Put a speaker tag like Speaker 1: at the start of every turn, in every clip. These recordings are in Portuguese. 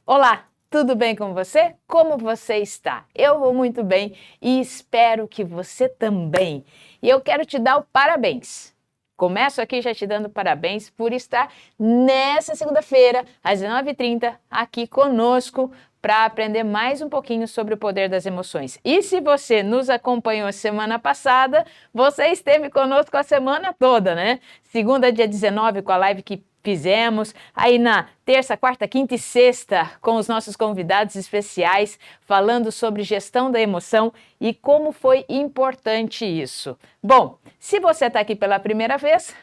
Speaker 1: Olá, tudo bem com você? Como você está? Eu vou muito bem e espero que você também. E eu quero te dar o parabéns. Começo aqui já te dando parabéns por estar nessa segunda-feira, às 19h30, aqui conosco para aprender mais um pouquinho sobre o poder das emoções. E se você nos acompanhou semana passada, você esteve conosco a semana toda, né? Segunda, dia 19, com a live que fizemos, aí na terça, quarta, quinta e sexta, com os nossos convidados especiais, falando sobre gestão da emoção e como foi importante isso. Bom, se você está aqui pela primeira vez,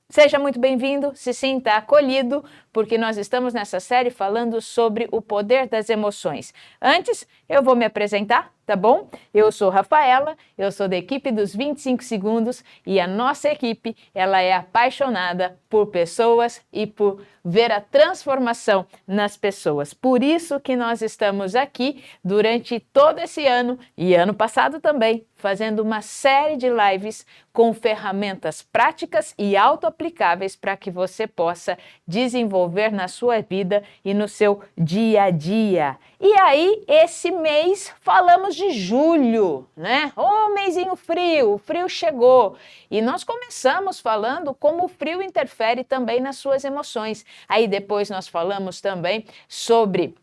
Speaker 1: seja muito bem-vindo, se sinta acolhido, porque nós estamos nessa série falando sobre o poder das emoções. Antes, eu vou me apresentar, tá bom? Eu sou Rafaela, eu sou da equipe dos 25 segundos e a nossa equipe, ela é apaixonada por pessoas e por ver a transformação nas pessoas. Por isso que nós estamos aqui durante todo esse ano e ano passado também, fazendo uma série de lives com ferramentas práticas e auto-aplicáveis para que você possa desenvolver na sua vida e no seu dia a dia. E aí, esse mês, falamos de julho, né? Ô, mêsinho frio, o frio chegou. E nós começamos falando como o frio interfere também nas suas emoções. Aí depois nós falamos também sobre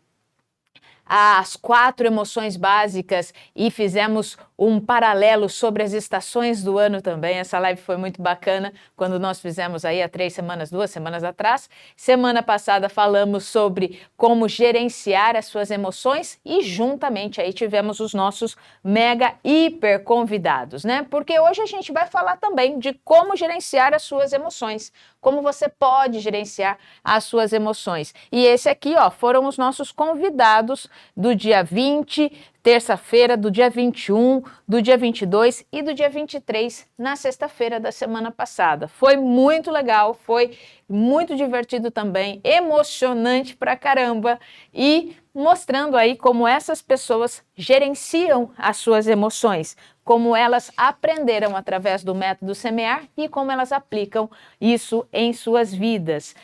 Speaker 1: as 4 emoções básicas e fizemos um paralelo sobre as estações do ano também. Essa live foi muito bacana quando nós fizemos aí há 2 semanas atrás. Semana passada falamos sobre como gerenciar as suas emoções e juntamente aí tivemos os nossos mega hiper convidados, né? Porque hoje a gente vai falar também de como gerenciar as suas emoções, como você pode gerenciar as suas emoções. E esse aqui, ó, foram os nossos convidados do dia 20, terça-feira, do dia 21, do dia 22 e do dia 23, na sexta-feira da semana passada. Foi muito legal, foi muito divertido também, emocionante pra caramba e mostrando aí como essas pessoas gerenciam as suas emoções, como elas aprenderam através do método semear e como elas aplicam isso em suas vidas.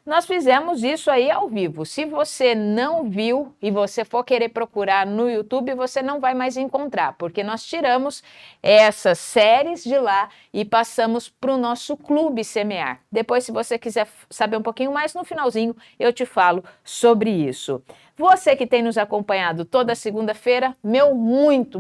Speaker 1: Nós fizemos isso aí ao vivo. Se você não viu e você for querer procurar no YouTube, você não vai mais encontrar, porque nós tiramos essas séries de lá e passamos para o nosso Clube Semear. Depois, se você quiser saber um pouquinho mais, no finalzinho eu te falo sobre isso. Você que tem nos acompanhado toda segunda-feira, meu muito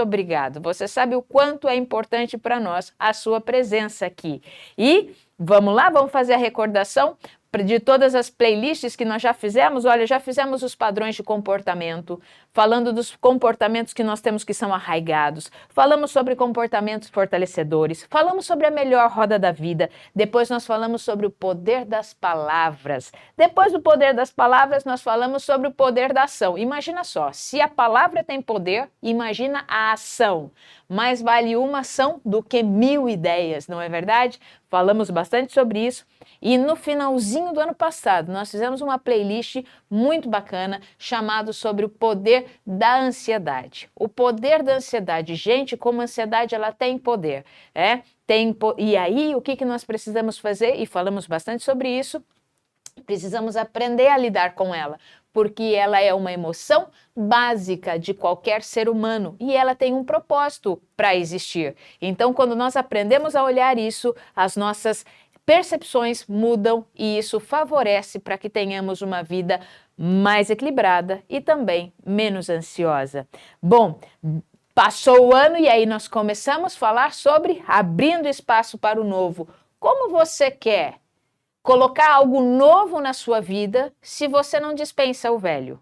Speaker 1: obrigado. Você sabe o quanto é importante para nós a sua presença aqui. E vamos lá, vamos fazer a recordação de todas as playlists que nós já fizemos. Olha, já fizemos os padrões de comportamento, falando dos comportamentos que nós temos que são arraigados, falamos sobre comportamentos fortalecedores, falamos sobre a melhor roda da vida, depois nós falamos sobre o poder das palavras, depois do poder das palavras nós falamos sobre o poder da ação. Imagina só, se a palavra tem poder, imagina a ação. Mais vale uma ação do que 1000 ideias, não é verdade? Falamos bastante sobre isso. E no finalzinho do ano passado, nós fizemos uma playlist muito bacana chamada sobre o poder da ansiedade. O poder da ansiedade. Gente, como a ansiedade ela tem poder. E aí, o que nós precisamos fazer? E falamos bastante sobre isso. Precisamos aprender a lidar com ela, porque ela é uma emoção básica de qualquer ser humano e ela tem um propósito para existir. Então, quando nós aprendemos a olhar isso, as nossas percepções mudam e isso favorece para que tenhamos uma vida mais equilibrada e também menos ansiosa. Bom, passou o ano e aí nós começamos a falar sobre abrindo espaço para o novo. Como você quer colocar algo novo na sua vida se você não dispensa o velho?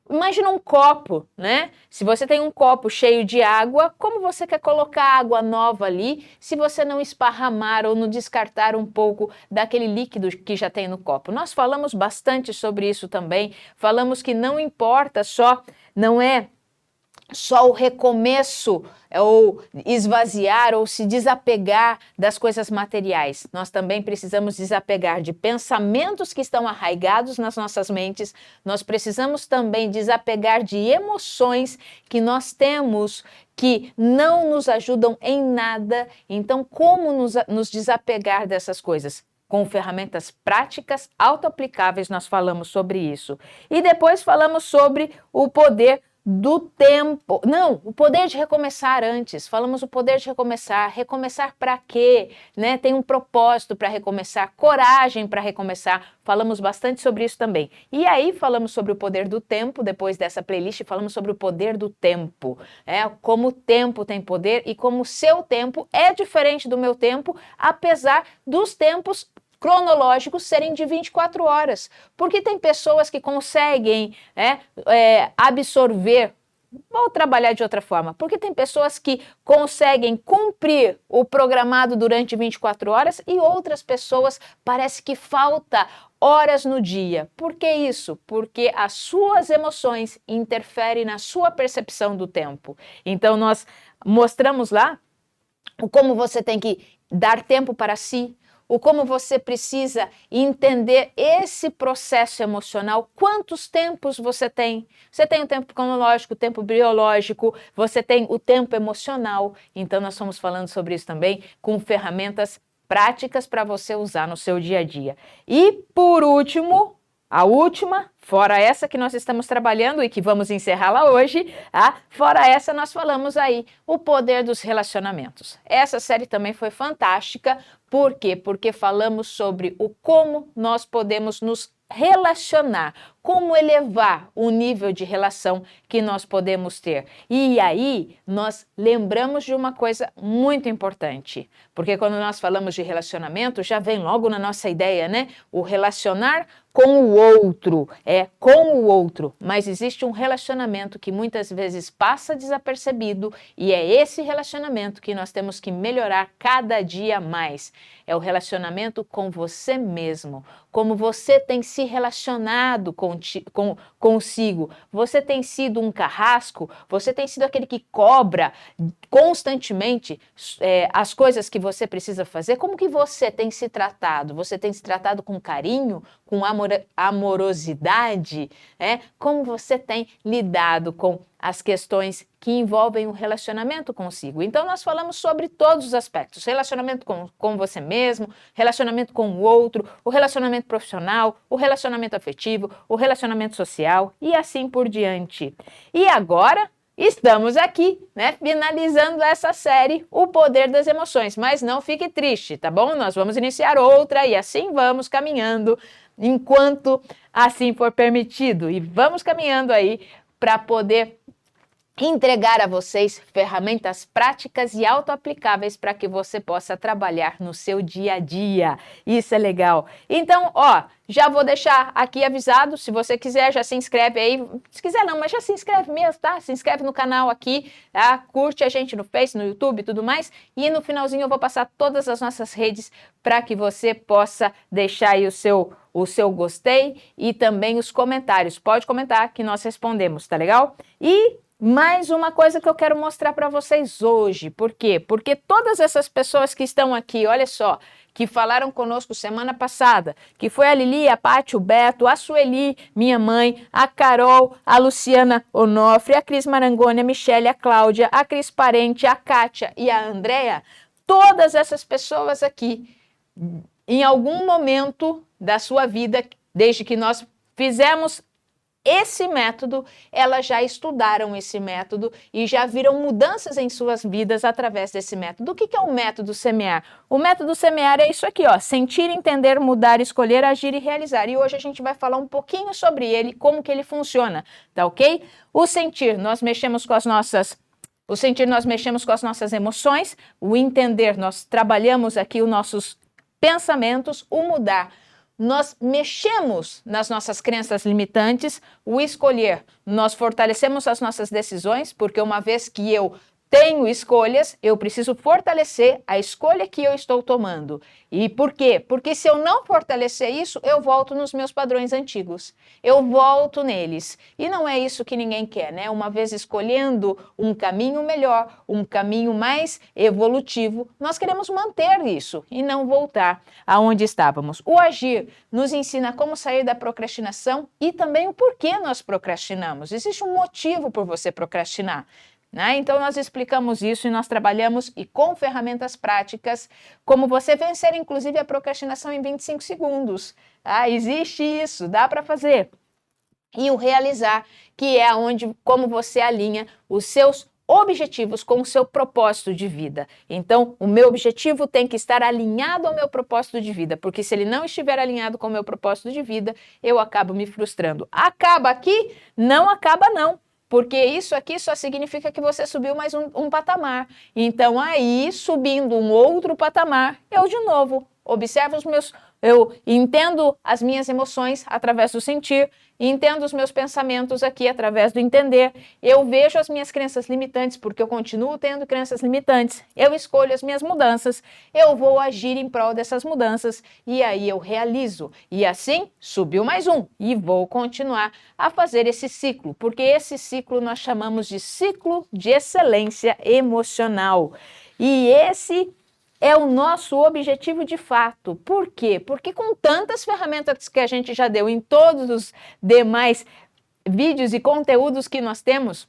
Speaker 1: Imagina um copo, né? Se você tem um copo cheio de água, como você quer colocar água nova ali se você não esparramar ou não descartar um pouco daquele líquido que já tem no copo? Nós falamos bastante sobre isso também, falamos que não importa não é só o recomeço ou esvaziar ou se desapegar das coisas materiais. Nós também precisamos desapegar de pensamentos que estão arraigados nas nossas mentes. Nós precisamos também desapegar de emoções que nós temos que não nos ajudam em nada. Então, como nos desapegar dessas coisas? com ferramentas práticas, autoaplicáveis, nós falamos sobre isso. E depois falamos sobre o poder do tempo. Não, o poder de recomeçar antes. Falamos o poder de recomeçar. Recomeçar para quê? Né? Tem um propósito para recomeçar, coragem para recomeçar. Falamos bastante sobre isso também. E aí falamos sobre o poder do tempo, depois dessa playlist, falamos sobre o poder do tempo. Como o tempo tem poder e como o seu tempo é diferente do meu tempo, apesar dos tempos cronológicos serem de 24 horas, porque tem pessoas que conseguem absorver, vou trabalhar de outra forma, porque tem pessoas que conseguem cumprir o programado durante 24 horas e outras pessoas parece que falta horas no dia. Por que isso? Porque as suas emoções interferem na sua percepção do tempo. Então nós mostramos lá como você tem que dar tempo para si, o como você precisa entender esse processo emocional, quantos tempos você tem. Você tem o tempo cronológico, o tempo biológico, você tem o tempo emocional. Então nós estamos falando sobre isso também com ferramentas práticas para você usar no seu dia a dia. E por último, a última, fora essa que nós estamos trabalhando e que vamos encerrá-la hoje, fora essa nós falamos aí o poder dos relacionamentos. Essa série também foi fantástica. Por quê? Porque falamos sobre o como nós podemos nos relacionar, como elevar o nível de relação que nós podemos ter. E aí nós lembramos de uma coisa muito importante, porque quando nós falamos de relacionamento, já vem logo na nossa ideia, né? O relacionar com o outro, com o outro, mas existe um relacionamento que muitas vezes passa desapercebido e é esse relacionamento que nós temos que melhorar cada dia mais. É o relacionamento com você mesmo, como você tem se relacionado consigo. Você tem sido um carrasco? Você tem sido aquele que cobra constantemente as coisas que você precisa fazer? Como que você tem se tratado? Você tem se tratado com carinho, com amorosidade? Como você tem lidado com as questões que envolvem o relacionamento consigo? Então nós falamos sobre todos os aspectos, relacionamento com você mesmo, relacionamento com o outro, o relacionamento profissional, o relacionamento afetivo, o relacionamento social e assim por diante. E agora estamos aqui, finalizando essa série, O Poder das Emoções, mas não fique triste, tá bom? Nós vamos iniciar outra e assim vamos caminhando enquanto assim for permitido e vamos caminhando aí para poder entregar a vocês ferramentas práticas e autoaplicáveis para que você possa trabalhar no seu dia a dia. Isso é legal. Então, já vou deixar aqui avisado, se você quiser, já se inscreve aí. Se quiser não, mas já se inscreve mesmo, tá? Se inscreve no canal aqui, tá? Curte a gente no Face, no YouTube e tudo mais. E no finalzinho eu vou passar todas as nossas redes para que você possa deixar aí o seu gostei e também os comentários. Pode comentar que nós respondemos, tá legal? E mais uma coisa que eu quero mostrar para vocês hoje. Por quê? Porque todas essas pessoas que estão aqui, olha só, que falaram conosco semana passada, que foi a Lili, a Paty, o Beto, a Sueli, minha mãe, a Carol, a Luciana Onofre, a Cris Marangoni, a Michele, a Cláudia, a Cris Parente, a Kátia e a Andréa, todas essas pessoas aqui, em algum momento da sua vida, desde que nós fizemos esse método, elas já estudaram esse método e já viram mudanças em suas vidas através desse método. O que é o método semear? O método semear é isso aqui, sentir, entender, mudar, escolher, agir e realizar. E hoje a gente vai falar um pouquinho sobre ele, como que ele funciona, tá ok? O sentir, nós mexemos com as nossas emoções. O entender, nós trabalhamos aqui os nossos pensamentos. O mudar, nós mexemos nas nossas crenças limitantes. O escolher, nós fortalecemos as nossas decisões, porque uma vez que eu tenho escolhas, eu preciso fortalecer a escolha que eu estou tomando. E por quê? Porque se eu não fortalecer isso, eu volto nos meus padrões antigos. Eu volto neles. E não é isso que ninguém quer, né? Uma vez escolhendo um caminho melhor, um caminho mais evolutivo, nós queremos manter isso e não voltar aonde estávamos. O agir nos ensina como sair da procrastinação e também o porquê nós procrastinamos. Existe um motivo por você procrastinar. né? Então, nós explicamos isso e nós trabalhamos e com ferramentas práticas, como você vencer, inclusive, a procrastinação em 25 segundos. Ah, existe isso, dá para fazer. E o realizar, que é onde, como você alinha os seus objetivos com o seu propósito de vida. Então, o meu objetivo tem que estar alinhado ao meu propósito de vida, porque se ele não estiver alinhado com o meu propósito de vida, eu acabo me frustrando. Acaba aqui? Não acaba não. Porque isso aqui só significa que você subiu mais um patamar. Então, aí, subindo um outro patamar, eu de novo observo eu entendo as minhas emoções através do sentir, entendo os meus pensamentos aqui através do entender, eu vejo as minhas crenças limitantes, porque eu continuo tendo crenças limitantes, eu escolho as minhas mudanças, eu vou agir em prol dessas mudanças e aí eu realizo. E assim, subiu mais um e vou continuar a fazer esse ciclo, porque esse ciclo nós chamamos de ciclo de excelência emocional. E esse é o nosso objetivo de fato. Por quê? Porque com tantas ferramentas que a gente já deu em todos os demais vídeos e conteúdos que nós temos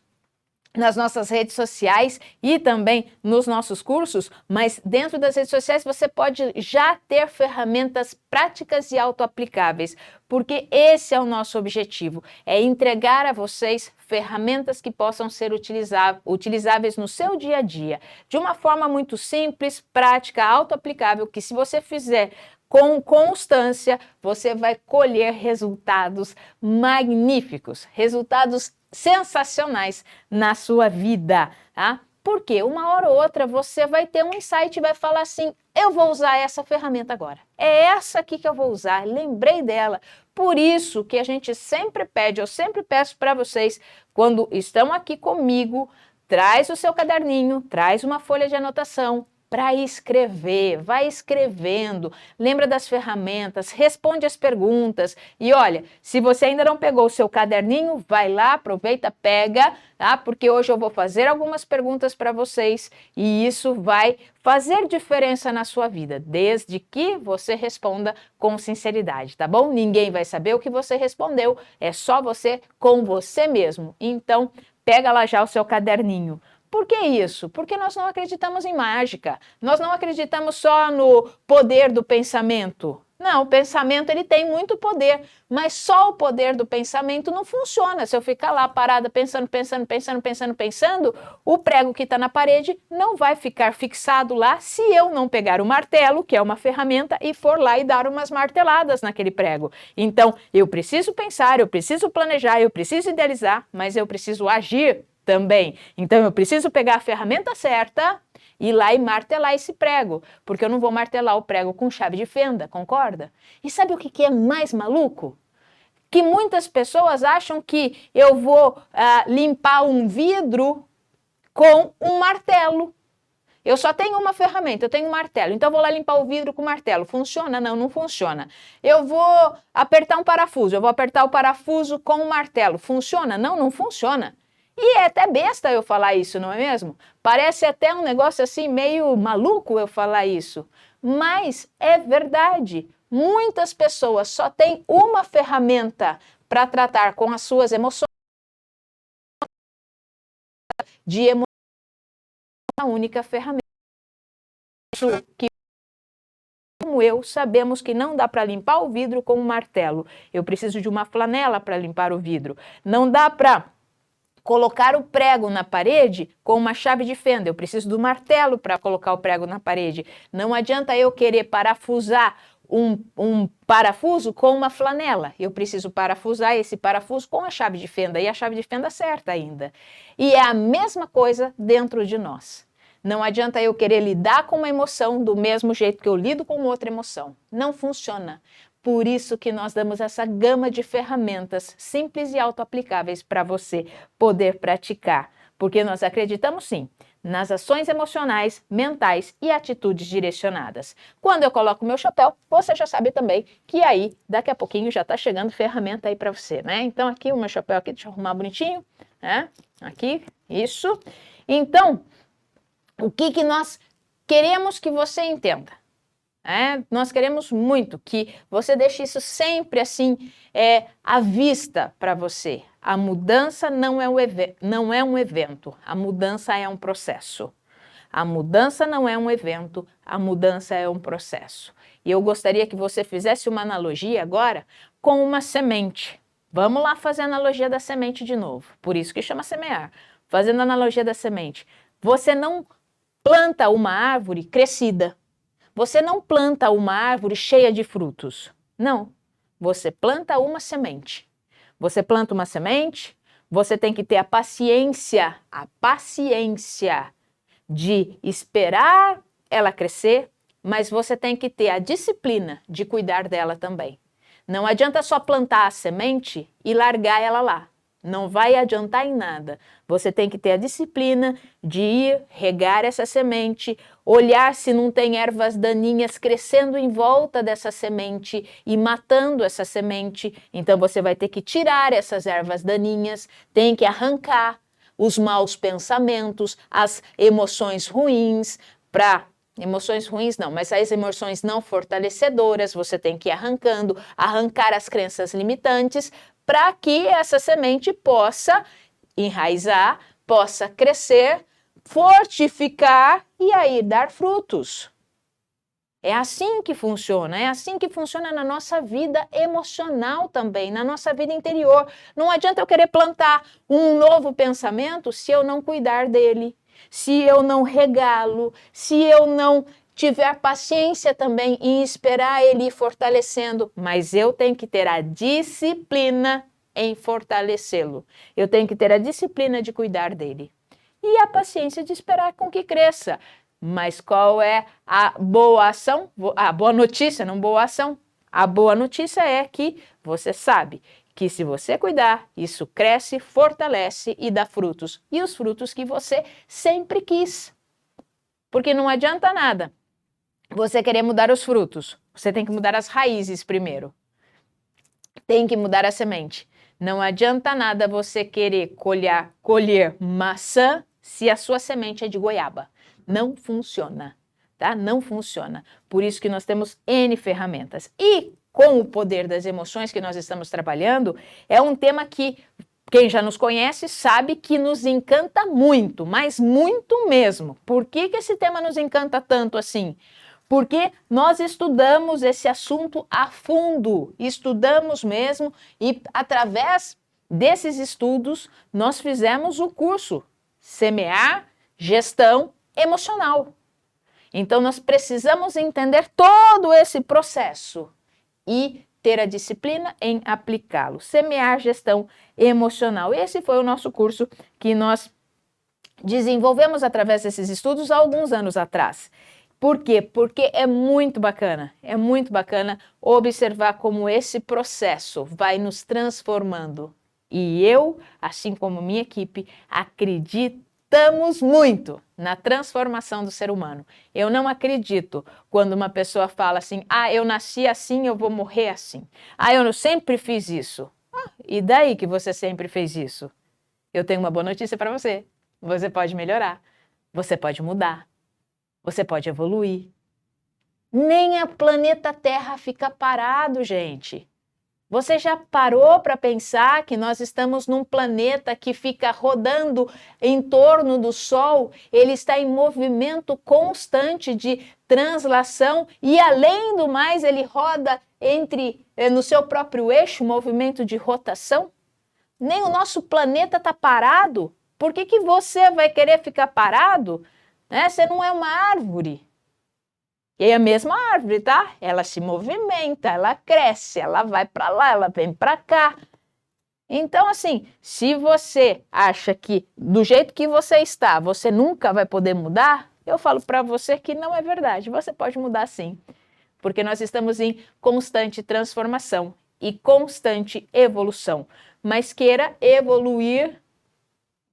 Speaker 1: nas nossas redes sociais e também nos nossos cursos, mas dentro das redes sociais você pode já ter ferramentas práticas e autoaplicáveis, porque esse é o nosso objetivo, é entregar a vocês ferramentas que possam ser utilizáveis no seu dia a dia, de uma forma muito simples, prática, autoaplicável, que se você fizer com constância, você vai colher resultados magníficos, resultados sensacionais na sua vida, tá? Porque uma hora ou outra você vai ter um insight e vai falar assim, eu vou usar essa ferramenta agora. É essa aqui que eu vou usar, lembrei dela. Por isso que a gente sempre pede, eu sempre peço para vocês, quando estão aqui comigo, traz o seu caderninho, traz uma folha de anotação, para escrever, vai escrevendo, lembra das ferramentas, responde as perguntas e olha, se você ainda não pegou o seu caderninho, vai lá, aproveita, pega, tá? Porque hoje eu vou fazer algumas perguntas para vocês e isso vai fazer diferença na sua vida, desde que você responda com sinceridade, tá bom? Ninguém vai saber o que você respondeu, é só você com você mesmo. Então, pega lá já o seu caderninho. Por que isso? Porque nós não acreditamos em mágica. Nós não acreditamos só no poder do pensamento. Não, o pensamento ele tem muito poder, mas só o poder do pensamento não funciona. Se eu ficar lá parada pensando, o prego que está na parede não vai ficar fixado lá se eu não pegar o martelo, que é uma ferramenta, e for lá e dar umas marteladas naquele prego. Então, eu preciso pensar, eu preciso planejar, eu preciso idealizar, mas eu preciso agir também. Então, eu preciso pegar a ferramenta certa, ir lá e martelar esse prego, porque eu não vou martelar o prego com chave de fenda, concorda? E sabe o que é mais maluco? Que muitas pessoas acham que eu vou limpar um vidro com um martelo. Eu só tenho uma ferramenta, eu tenho um martelo, então eu vou lá limpar o vidro com o martelo. Funciona? Não, não funciona. Eu vou apertar um parafuso, eu vou apertar o parafuso com o martelo. Funciona? Não, não funciona. E é até besta eu falar isso, não é mesmo? Parece até um negócio assim meio maluco eu falar isso. Mas é verdade. Muitas pessoas só têm uma ferramenta para tratar com as suas emoções. De emoção, a única ferramenta. Que como eu sabemos que não dá para limpar o vidro com um martelo. Eu preciso de uma flanela para limpar o vidro. Não dá para colocar o prego na parede com uma chave de fenda. Eu preciso do martelo para colocar o prego na parede. Não adianta eu querer parafusar um parafuso com uma flanela. Eu preciso parafusar esse parafuso com a chave de fenda e a chave de fenda certa ainda. E é a mesma coisa dentro de nós. Não adianta eu querer lidar com uma emoção do mesmo jeito que eu lido com outra emoção. Não funciona. Por isso que nós damos essa gama de ferramentas simples e autoaplicáveis para você poder praticar. Porque nós acreditamos sim nas ações emocionais, mentais e atitudes direcionadas. Quando eu coloco o meu chapéu, você já sabe também que aí, daqui a pouquinho, já está chegando ferramenta aí para você, né? Então aqui o meu chapéu aqui, deixa eu arrumar bonitinho, né? Aqui, isso. Então, o que nós queremos que você entenda? Nós queremos muito que você deixe isso sempre assim à vista para você. A mudança não é um evento, a mudança é um processo. A mudança não é um evento, a mudança é um processo. E eu gostaria que você fizesse uma analogia agora com uma semente. Vamos lá fazer a analogia da semente de novo, por isso que chama semear. Fazendo a analogia da semente. Você não planta uma árvore crescida. Você não planta uma árvore cheia de frutos. Não. Você planta uma semente. Você planta uma semente, você tem que ter a paciência de esperar ela crescer, mas você tem que ter a disciplina de cuidar dela também. Não adianta só plantar a semente e largar ela lá. Não vai adiantar em nada. Você tem que ter a disciplina de ir regar essa semente, olhar se não tem ervas daninhas crescendo em volta dessa semente e matando essa semente. Então você vai ter que tirar essas ervas daninhas, tem que arrancar os maus pensamentos, as emoções ruins, emoções ruins não, mas as emoções não fortalecedoras, você tem que ir arrancar as crenças limitantes, para que essa semente possa enraizar, possa crescer, fortificar e aí dar frutos. É assim que funciona na nossa vida emocional também, na nossa vida interior. Não adianta eu querer plantar um novo pensamento se eu não cuidar dele, se eu não regá-lo, se eu não tiver paciência também em esperar ele ir fortalecendo, mas eu tenho que ter a disciplina em fortalecê-lo. Eu tenho que ter a disciplina de cuidar dele. E a paciência de esperar com que cresça. Mas qual é a boa ação? A boa notícia, não boa ação. A boa notícia é que você sabe que se você cuidar, isso cresce, fortalece e dá frutos. E os frutos que você sempre quis. Porque não adianta nada você querer mudar os frutos. Você tem que mudar as raízes primeiro. Tem que mudar a semente. Não adianta nada você querer colher maçã se a sua semente é de goiaba. Não funciona, tá? Não funciona. Por isso que nós temos N ferramentas. E com o poder das emoções que nós estamos trabalhando, é um tema que quem já nos conhece sabe que nos encanta muito, mas muito mesmo. Por que esse tema nos encanta tanto assim? Porque nós estudamos esse assunto a fundo, estudamos mesmo e através desses estudos nós fizemos o curso Semear Gestão Emocional. Então nós precisamos entender todo esse processo e ter a disciplina em aplicá-lo. Semear Gestão Emocional. Esse foi o nosso curso que nós desenvolvemos através desses estudos há alguns anos atrás. Por quê? Porque é muito bacana observar como esse processo vai nos transformando. E eu, assim como minha equipe, acreditamos muito na transformação do ser humano. Eu não acredito quando uma pessoa fala assim, eu nasci assim, eu vou morrer assim. Eu sempre fiz isso. E daí que você sempre fez isso? Eu tenho uma boa notícia para você. Você pode melhorar, você pode mudar. Você pode evoluir. Nem o planeta Terra fica parado, gente. Você já parou para pensar que nós estamos num planeta que fica rodando em torno do Sol? Ele está em movimento constante de translação e, além do mais, ele roda no seu próprio eixo, movimento de rotação? Nem o nosso planeta está parado. Por que você vai querer ficar parado? Você não é uma árvore. E é a mesma árvore, tá? Ela se movimenta, ela cresce, ela vai para lá, ela vem para cá. Então, assim, se você acha que do jeito que você está, você nunca vai poder mudar, eu falo para você que não é verdade. Você pode mudar sim, porque nós estamos em constante transformação e constante evolução. Mas queira evoluir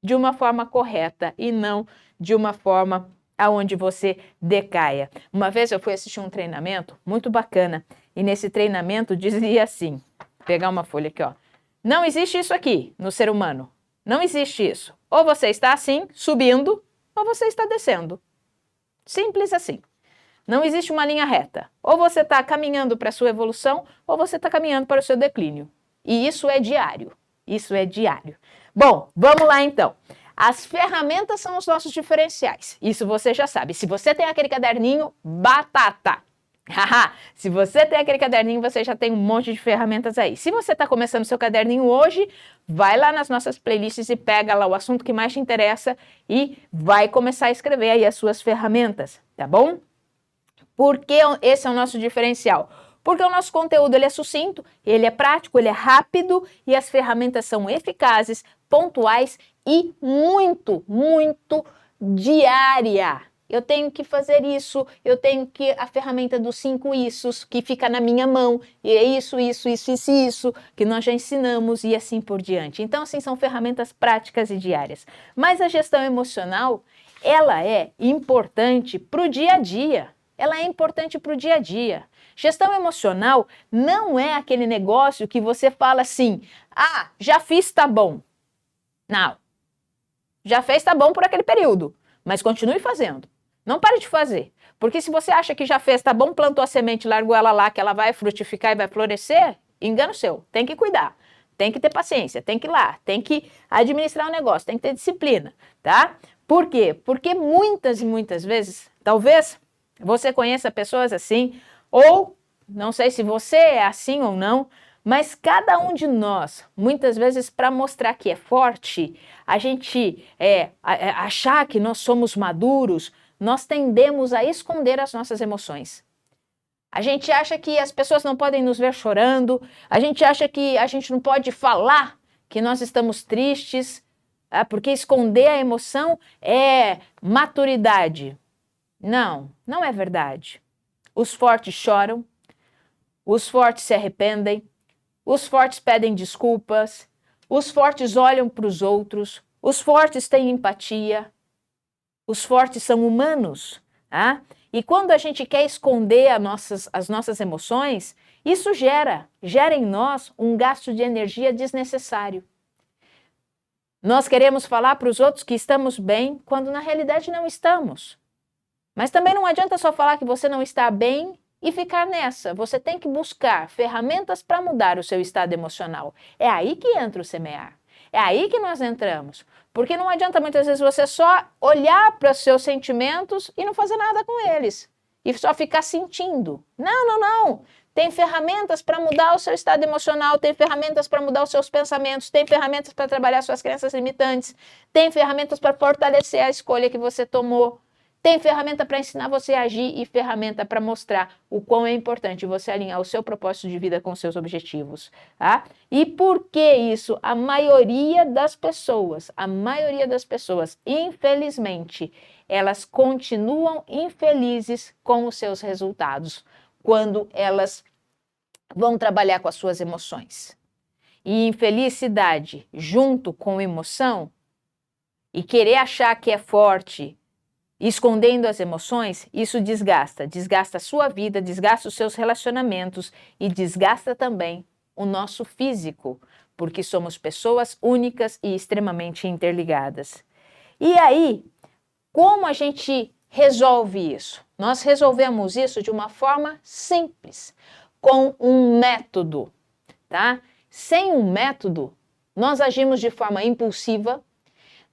Speaker 1: de uma forma correta e não de uma forma aonde você decaia. Uma vez eu fui assistir um treinamento muito bacana e nesse treinamento dizia assim, vou pegar uma folha aqui, ó. Não existe isso aqui no ser humano. Não existe isso. Ou você está assim, subindo, ou você está descendo. Simples assim. Não existe uma linha reta. Ou você está caminhando para a sua evolução, ou você está caminhando para o seu declínio. E isso é diário. Isso é diário. Bom, vamos lá então. As ferramentas são os nossos diferenciais. Isso você já sabe. Se você tem aquele caderninho, batata! Se você tem aquele caderninho, você já tem um monte de ferramentas aí. Se você está começando seu caderninho hoje, vai lá nas nossas playlists e pega lá o assunto que mais te interessa e vai começar a escrever aí as suas ferramentas, tá bom? Porque esse é o nosso diferencial. Porque o nosso conteúdo ele é sucinto, ele é prático, ele é rápido e as ferramentas são eficazes, pontuais e muito, muito diária. Eu tenho que fazer isso, eu tenho que a ferramenta dos 5 issos que fica na minha mão, e é isso, que nós já ensinamos e assim por diante. Então, assim, são ferramentas práticas e diárias. Mas a gestão emocional, ela é importante para o dia a dia. Ela é importante para o dia a dia. Gestão emocional não é aquele negócio que você fala assim, ah, já fiz, tá bom. Não. Já fez, tá bom por aquele período, mas continue fazendo. Não pare de fazer, porque se você acha que já fez, tá bom, plantou a semente, largou ela lá, que ela vai frutificar e vai florescer, engano seu, tem que cuidar, tem que ter paciência, tem que ir lá, tem que administrar o negócio, tem que ter disciplina, tá? Por quê? Porque muitas e muitas vezes, talvez você conheça pessoas assim, ou não sei se você é assim ou não, mas cada um de nós, muitas vezes para mostrar que é forte, a gente achar que nós somos maduros, nós tendemos a esconder as nossas emoções. A gente acha que as pessoas não podem nos ver chorando, a gente acha que a gente não pode falar que nós estamos tristes, porque esconder a emoção é maturidade. Não, não é verdade. Os fortes choram, os fortes se arrependem, os fortes pedem desculpas, os fortes olham para os outros, os fortes têm empatia, os fortes são humanos. Tá? E quando a gente quer esconder as nossas emoções, isso gera em nós um gasto de energia desnecessário. Nós queremos falar para os outros que estamos bem, quando na realidade não estamos. Mas também não adianta só falar que você não está bem e ficar nessa. Você tem que buscar ferramentas para mudar o seu estado emocional. É aí que entra o semear. É aí que nós entramos. Porque não adianta muitas vezes você só olhar para os seus sentimentos e não fazer nada com eles. E só ficar sentindo. Não, não, não. Tem ferramentas para mudar o seu estado emocional, tem ferramentas para mudar os seus pensamentos, tem ferramentas para trabalhar suas crenças limitantes, tem ferramentas para fortalecer a escolha que você tomou. Tem ferramenta para ensinar você a agir e ferramenta para mostrar o quão é importante você alinhar o seu propósito de vida com os seus objetivos. Tá? E por que isso? A maioria das pessoas, infelizmente, elas continuam infelizes com os seus resultados quando elas vão trabalhar com as suas emoções. E infelicidade junto com emoção e querer achar que é forte, escondendo as emoções, isso desgasta a sua vida, desgasta os seus relacionamentos e desgasta também o nosso físico, porque somos pessoas únicas e extremamente interligadas. E aí, como a gente resolve isso? Nós resolvemos isso de uma forma simples, com um método, tá? Sem um método, nós agimos de forma impulsiva,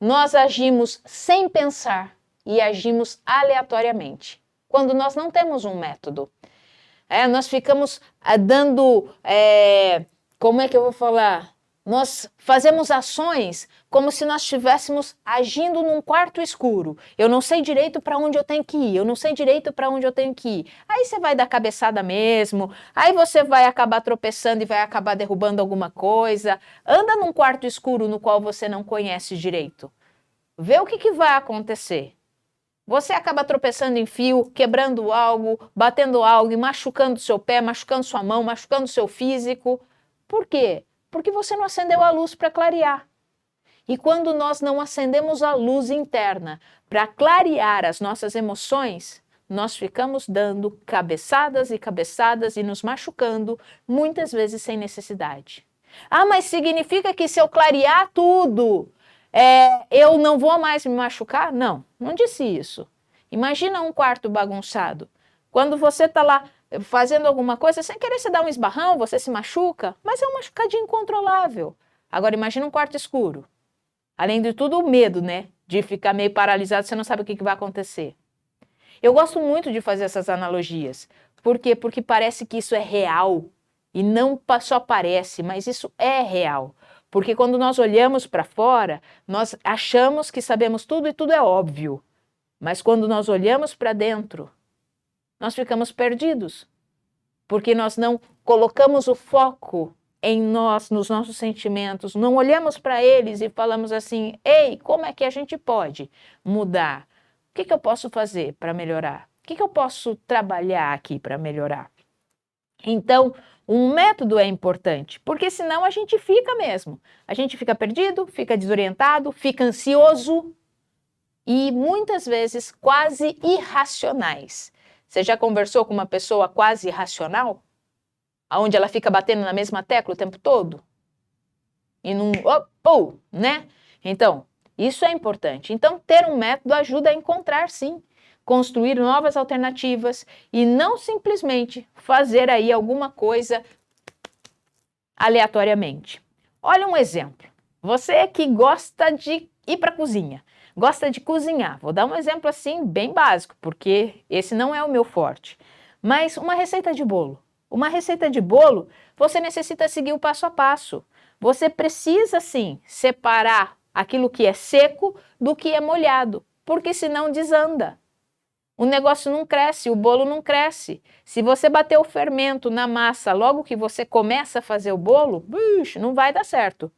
Speaker 1: nós agimos sem pensar, e agimos aleatoriamente, quando nós não temos um método. Nós ficamos como é que eu vou falar? Nós fazemos ações como se nós estivéssemos agindo num quarto escuro. Eu não sei direito para onde eu tenho que ir, Aí você vai dar cabeçada mesmo, aí você vai acabar tropeçando e vai acabar derrubando alguma coisa. Anda num quarto escuro no qual você não conhece direito. Vê o que vai acontecer. Você acaba tropeçando em fio, quebrando algo, batendo algo e machucando seu pé, machucando sua mão, machucando seu físico. Por quê? Porque você não acendeu a luz para clarear. E quando nós não acendemos a luz interna para clarear as nossas emoções, nós ficamos dando cabeçadas e nos machucando, muitas vezes sem necessidade. Ah, mas significa que se eu clarear tudo, eu não vou mais me machucar? Não, não disse isso. Imagina um quarto bagunçado. Quando você está lá fazendo alguma coisa, sem querer você dá um esbarrão, você se machuca, mas é um machucadinho incontrolável. Agora imagina um quarto escuro. Além de tudo, o medo, né? De ficar meio paralisado, você não sabe o que vai acontecer. Eu gosto muito de fazer essas analogias. Por quê? Porque parece que isso é real. E não só parece, mas isso é real. Porque quando nós olhamos para fora, nós achamos que sabemos tudo e tudo é óbvio. Mas quando nós olhamos para dentro, nós ficamos perdidos. Porque nós não colocamos o foco em nós, nos nossos sentimentos, não olhamos para eles e falamos assim: ei, como é que a gente pode mudar? O que eu posso fazer para melhorar? O que eu posso trabalhar aqui para melhorar? Então, um método é importante, porque senão a gente fica mesmo. A gente fica perdido, fica desorientado, fica ansioso e muitas vezes quase irracionais. Você já conversou com uma pessoa quase irracional? Onde ela fica batendo na mesma tecla o tempo todo? E não... né? Então, isso é importante. Então, ter um método ajuda a encontrar, sim, construir novas alternativas e não simplesmente fazer aí alguma coisa aleatoriamente. Olha um exemplo. Você que gosta de ir para a cozinha, gosta de cozinhar. Vou dar um exemplo assim bem básico, porque esse não é o meu forte. Mas uma receita de bolo. Uma receita de bolo, você necessita seguir o passo a passo. Você precisa, sim, separar aquilo que é seco do que é molhado, porque senão desanda. O negócio não cresce, o bolo não cresce. Se você bater o fermento na massa logo que você começa a fazer o bolo, não vai dar certo.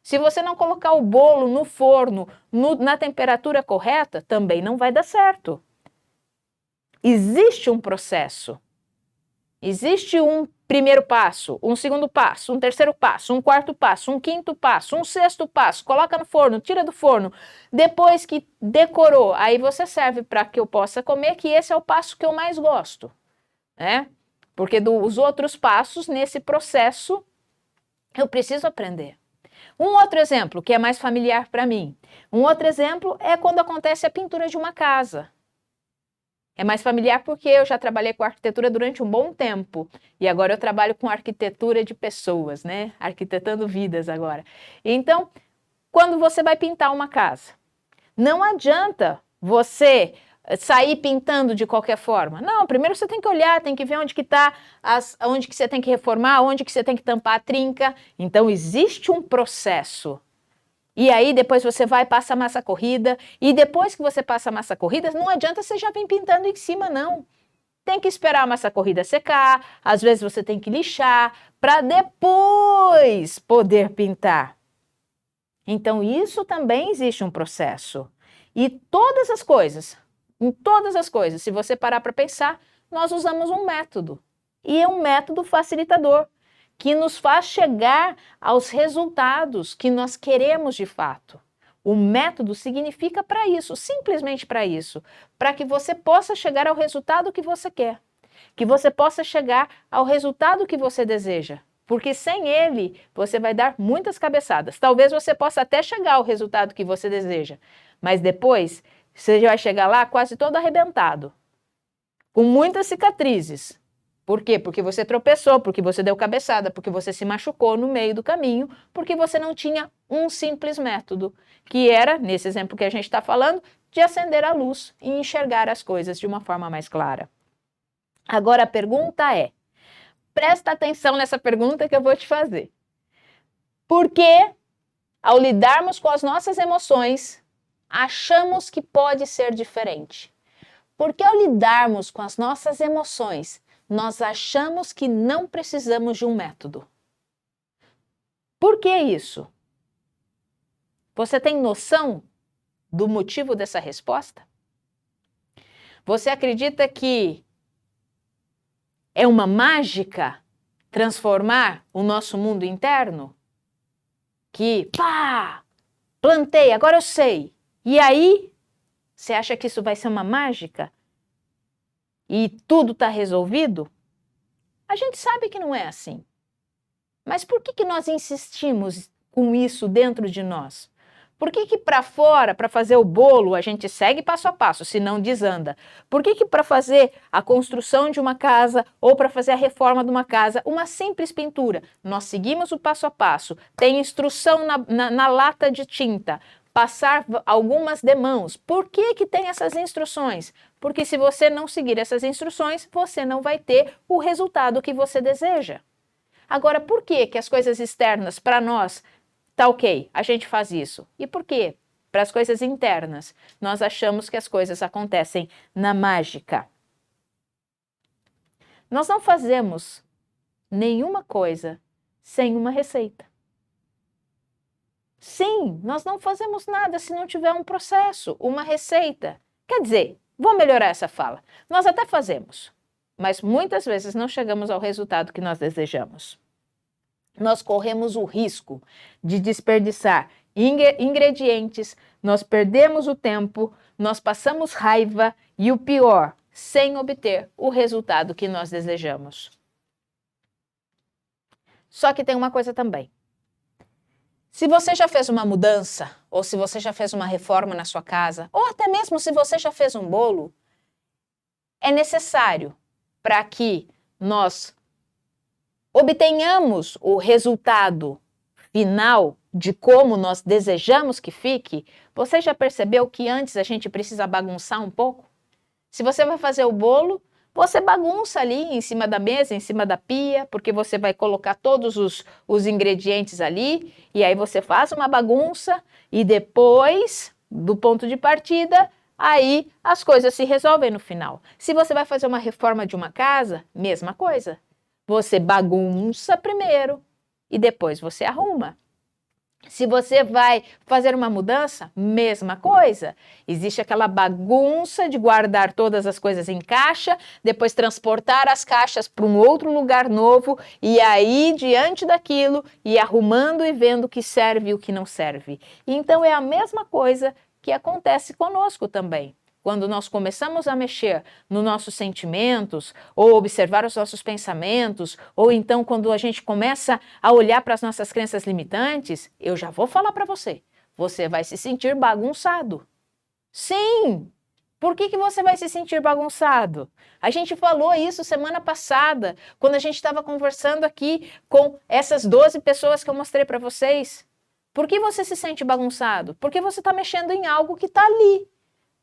Speaker 1: Se você não colocar o bolo no forno na temperatura correta, também não vai dar certo. Existe um processo. Existe um primeiro passo, um segundo passo, um terceiro passo, um quarto passo, um quinto passo, um sexto passo. Coloca no forno, tira do forno. Depois que decorou, aí você serve para que eu possa comer, que esse é o passo que eu mais gosto, né? Porque os outros passos nesse processo eu preciso aprender. Um outro exemplo que é mais familiar para mim. Um outro exemplo é quando acontece a pintura de uma casa. É mais familiar porque eu já trabalhei com arquitetura durante um bom tempo e agora eu trabalho com arquitetura de pessoas, né? Arquitetando vidas agora. Então, quando você vai pintar uma casa, não adianta você sair pintando de qualquer forma. Não, primeiro você tem que olhar, tem que ver onde que está, onde que você tem que reformar, onde que você tem que tampar a trinca. Então, existe um processo. E aí depois você vai, passa a massa corrida, e depois que você passa a massa corrida, não adianta você já vir pintando em cima, não. Tem que esperar a massa corrida secar, às vezes você tem que lixar, para depois poder pintar. Então isso também existe um processo. E todas as coisas, em todas as coisas, se você parar para pensar, nós usamos um método. E é um método facilitador, que nos faz chegar aos resultados que nós queremos de fato. O método significa para isso, simplesmente para isso, para que você possa chegar ao resultado que você quer, que você possa chegar ao resultado que você deseja, porque sem ele você vai dar muitas cabeçadas. Talvez você possa até chegar ao resultado que você deseja, mas depois você vai chegar lá quase todo arrebentado, com muitas cicatrizes. Por quê? Porque você tropeçou, porque você deu cabeçada, porque você se machucou no meio do caminho, porque você não tinha um simples método, que era, nesse exemplo que a gente está falando, de acender a luz e enxergar as coisas de uma forma mais clara. Agora a pergunta é, presta atenção nessa pergunta que eu vou te fazer. Por que, ao lidarmos com as nossas emoções, achamos que pode ser diferente? Por que, ao lidarmos com as nossas emoções, nós achamos que não precisamos de um método? Por que isso? Você tem noção do motivo dessa resposta? Você acredita que é uma mágica transformar o nosso mundo interno? Que, pá, plantei, agora eu sei. E aí, você acha que isso vai ser uma mágica? E tudo está resolvido? A gente sabe que não é assim. Mas por que nós insistimos com isso dentro de nós? Por que para fora, para fazer o bolo, a gente segue passo a passo, senão desanda? Por que para fazer a construção de uma casa ou para fazer a reforma de uma casa, uma simples pintura, nós seguimos o passo a passo, tem instrução na lata de tinta, passar algumas demãos. Por que tem essas instruções? Porque se você não seguir essas instruções, você não vai ter o resultado que você deseja. Agora, por que as coisas externas para nós tá ok, a gente faz isso? E por quê? Para as coisas internas, nós achamos que as coisas acontecem na mágica. Nós não fazemos nenhuma coisa sem uma receita. Sim, nós não fazemos nada se não tiver um processo, uma receita. Quer dizer, vou melhorar essa fala. Nós até fazemos, mas muitas vezes não chegamos ao resultado que nós desejamos. Nós corremos o risco de desperdiçar ingredientes, nós perdemos o tempo, nós passamos raiva e o pior, sem obter o resultado que nós desejamos. Só que tem uma coisa também. Se você já fez uma mudança, ou se você já fez uma reforma na sua casa, ou até mesmo se você já fez um bolo, é necessário para que nós obtenhamos o resultado final de como nós desejamos que fique. Você já percebeu que antes a gente precisa bagunçar um pouco? Se você vai fazer o bolo, você bagunça ali em cima da mesa, em cima da pia, porque você vai colocar todos os ingredientes ali, e aí você faz uma bagunça, e depois, do ponto de partida, aí as coisas se resolvem no final. Se você vai fazer uma reforma de uma casa, mesma coisa. Você bagunça primeiro, e depois você arruma. Se você vai fazer uma mudança, mesma coisa. Existe aquela bagunça de guardar todas as coisas em caixa, depois transportar as caixas para um outro lugar novo e aí, diante daquilo, ir arrumando e vendo o que serve e o que não serve. Então, é a mesma coisa que acontece conosco também. Quando nós começamos a mexer nos nossos sentimentos, ou observar os nossos pensamentos, ou então quando a gente começa a olhar para as nossas crenças limitantes, eu já vou falar para você, você vai se sentir bagunçado. Sim! Por que você vai se sentir bagunçado? A gente falou isso semana passada, quando a gente estava conversando aqui com essas 12 pessoas que eu mostrei para vocês. Por que você se sente bagunçado? Porque você está mexendo em algo que está ali.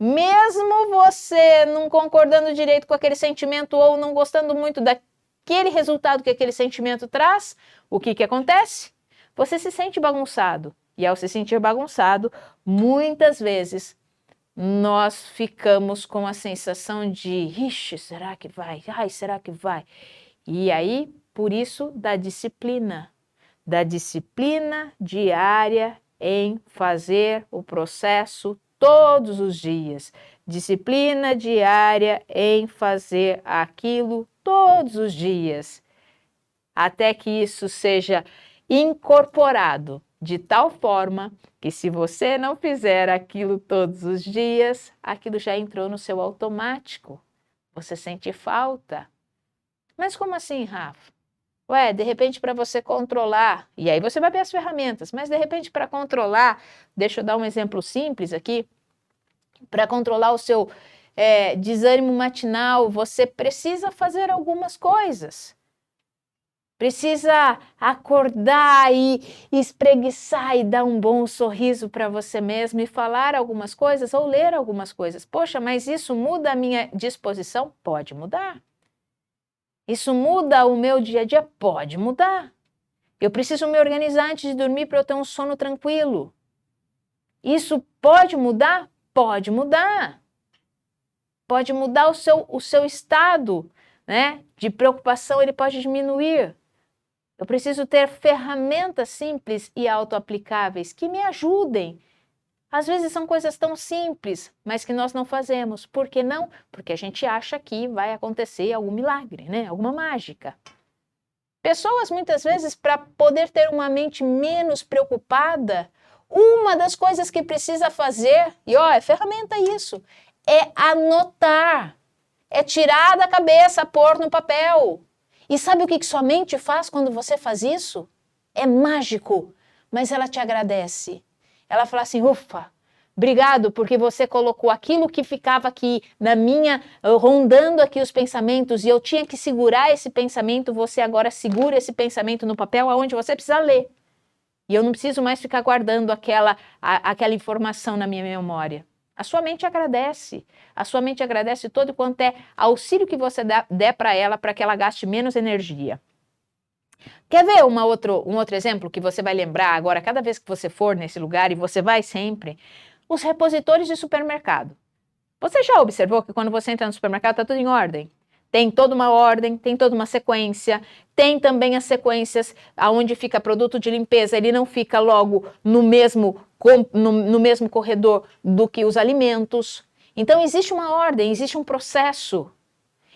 Speaker 1: Mesmo você não concordando direito com aquele sentimento ou não gostando muito daquele resultado que aquele sentimento traz, o que acontece? Você se sente bagunçado. E ao se sentir bagunçado, muitas vezes nós ficamos com a sensação de, ixi, será que vai? Ai, será que vai? E aí, por isso, da disciplina diária em fazer o processo todos os dias. Disciplina diária em fazer aquilo todos os dias. Até que isso seja incorporado de tal forma que se você não fizer aquilo todos os dias, aquilo já entrou no seu automático. Você sente falta. Mas como assim, Rafa? Ué, de repente para você controlar, e aí você vai ver as ferramentas, mas de repente para controlar, deixa eu dar um exemplo simples aqui, para controlar o seu desânimo matinal, você precisa fazer algumas coisas. Precisa acordar e espreguiçar e dar um bom sorriso para você mesmo e falar algumas coisas ou ler algumas coisas. Poxa, mas isso muda a minha disposição? Pode mudar. Isso muda o meu dia a dia? Pode mudar. Eu preciso me organizar antes de dormir para eu ter um sono tranquilo. Isso pode mudar? Pode mudar. Pode mudar o seu estado, né, de preocupação, ele pode diminuir. Eu preciso ter ferramentas simples e autoaplicáveis que me ajudem. Às vezes são coisas tão simples, mas que nós não fazemos. Por que não? Porque a gente acha que vai acontecer algum milagre, né? Alguma mágica. Pessoas, muitas vezes, para poder ter uma mente menos preocupada, uma das coisas que precisa fazer, e ó, é ferramenta isso, é anotar, é tirar da cabeça, pôr no papel. E sabe o que sua mente faz quando você faz isso? É mágico, mas ela te agradece. ela fala assim, ufa, obrigado, porque você colocou aquilo que ficava aqui na minha, rondando aqui os pensamentos, e eu tinha que segurar esse pensamento, você agora segura esse pensamento no papel aonde você precisa ler. E eu não preciso mais ficar guardando aquela informação na minha memória. A sua mente agradece. A sua mente agradece todo quanto é auxílio que você der para ela, para que ela gaste menos energia. Quer ver um outro exemplo que você vai lembrar agora, cada vez que você for nesse lugar, e você vai sempre? Os repositores de supermercado. Você já observou que quando você entra no supermercado está tudo em ordem? Tem toda uma ordem, tem toda uma sequência, tem também as sequências aonde fica produto de limpeza, ele não fica logo no mesmo corredor do que os alimentos. Então existe uma ordem, existe um processo.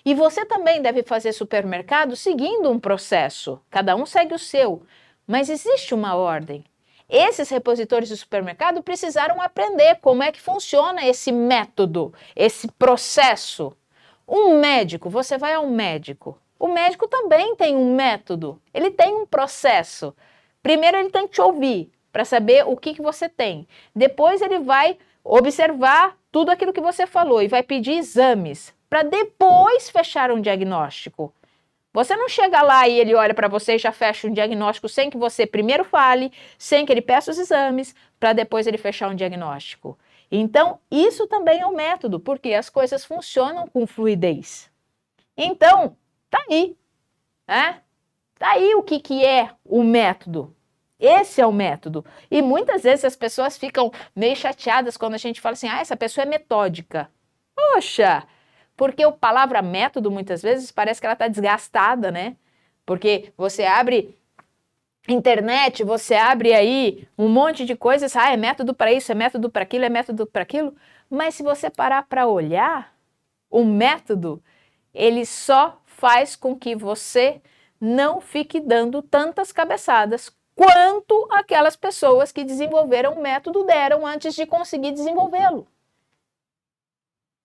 Speaker 1: E você também deve fazer supermercado seguindo um processo. Cada um segue o seu, mas existe uma ordem. Esses repositores de supermercado precisaram aprender como é que funciona esse método, esse processo. Um médico, você vai ao médico. O médico também tem um método, ele tem um processo. Primeiro ele tem que te ouvir para saber o que você tem. Depois ele vai observar tudo aquilo que você falou e vai pedir exames para depois fechar um diagnóstico. Você não chega lá e ele olha para você e já fecha um diagnóstico sem que você primeiro fale, sem que ele peça os exames, para depois ele fechar um diagnóstico. Então, isso também é um método, porque as coisas funcionam com fluidez. Então, tá aí, né? Tá aí o que é o método. Esse é o método. E muitas vezes as pessoas ficam meio chateadas quando a gente fala assim, essa pessoa é metódica. Poxa, porque a palavra método muitas vezes parece que ela está desgastada, né? Porque você abre internet, você abre aí um monte de coisas, é método para isso, é método para aquilo, é método para aquilo, mas se você parar para olhar, o método, ele só faz com que você não fique dando tantas cabeçadas quanto aquelas pessoas que desenvolveram o método deram antes de conseguir desenvolvê-lo.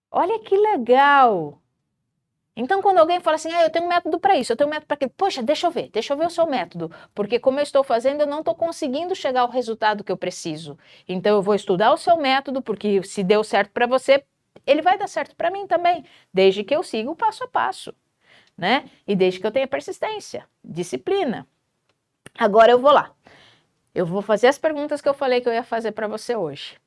Speaker 1: Olha que legal! Então, quando alguém fala assim, eu tenho um método para isso, eu tenho um método para aquilo, poxa, deixa eu ver o seu método, porque como eu estou fazendo, eu não estou conseguindo chegar ao resultado que eu preciso. Então, eu vou estudar o seu método, porque se deu certo para você, ele vai dar certo para mim também, desde que eu siga o passo a passo, né? E desde que eu tenha persistência, disciplina. Agora eu vou lá. Eu vou fazer as perguntas que eu falei que eu ia fazer para você hoje.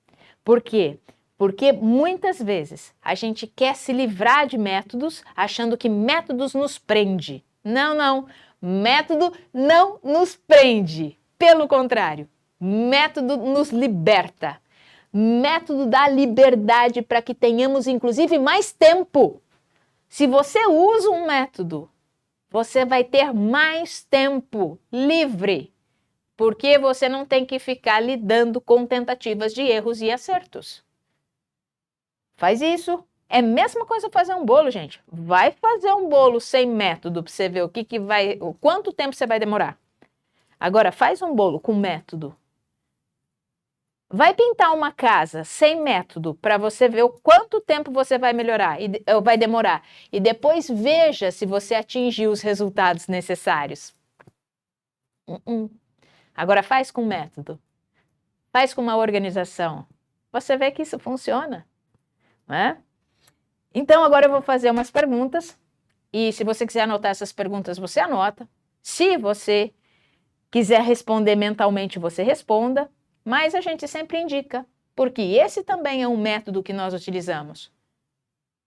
Speaker 1: Por quê? Porque muitas vezes a gente quer se livrar de métodos achando que métodos nos prende. Não. Método não nos prende. Pelo contrário, método nos liberta. Método dá liberdade para que tenhamos, inclusive, mais tempo. Se você usa um método, você vai ter mais tempo livre, porque você não tem que ficar lidando com tentativas de erros e acertos. Faz isso. É a mesma coisa fazer um bolo, gente. Vai fazer um bolo sem método para você ver quanto tempo você vai demorar. Agora, faz um bolo com método. Vai pintar uma casa sem método para você ver o quanto tempo você vai vai demorar. E depois veja se você atingiu os resultados necessários. Agora faz com método. Faz com uma organização. Você vê que isso funciona. Né? Então agora eu vou fazer umas perguntas e se você quiser anotar essas perguntas, você anota. Se você quiser responder mentalmente, você responda, mas a gente sempre indica, porque esse também é um método que nós utilizamos.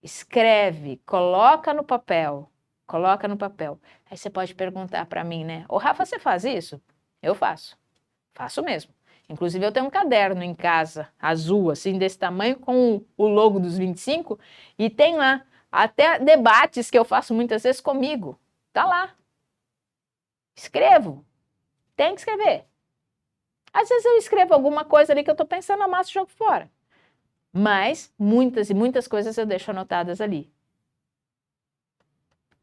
Speaker 1: Escreve, coloca no papel. Aí você pode perguntar para mim, né? Ô Rafa, você faz isso? Eu faço mesmo. Inclusive, eu tenho um caderno em casa, azul, assim, desse tamanho, com o logo dos 25, e tem lá até debates que eu faço muitas vezes comigo. Tá lá. Escrevo. Tem que escrever. Às vezes eu escrevo alguma coisa ali que eu tô pensando, amasso e jogo fora. Mas muitas e muitas coisas eu deixo anotadas ali.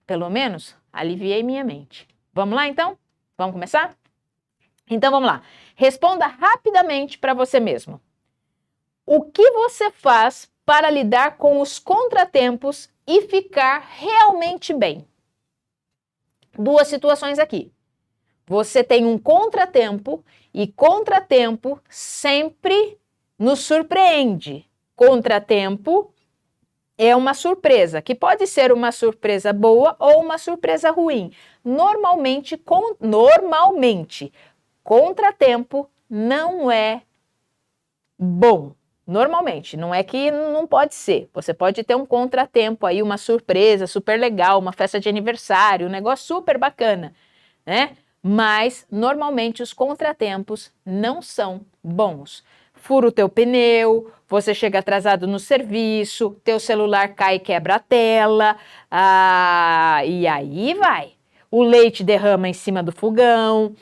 Speaker 1: Pelo menos, aliviei minha mente. Vamos lá, então? Vamos começar? Então, vamos lá. Responda rapidamente para você mesmo. O que você faz para lidar com os contratempos e ficar realmente bem? Duas situações aqui. você tem um contratempo e contratempo sempre nos surpreende. Contratempo é uma surpresa, que pode ser uma surpresa boa ou uma surpresa ruim. Normalmente, contratempo não é bom. Normalmente, não é que não pode ser. Você pode ter um contratempo aí, uma surpresa super legal, uma festa de aniversário, um negócio super bacana, né? Mas, normalmente, os contratempos não são bons. Fura o teu pneu, você chega atrasado no serviço, teu celular cai e quebra a tela, e aí vai. O leite derrama em cima do fogão,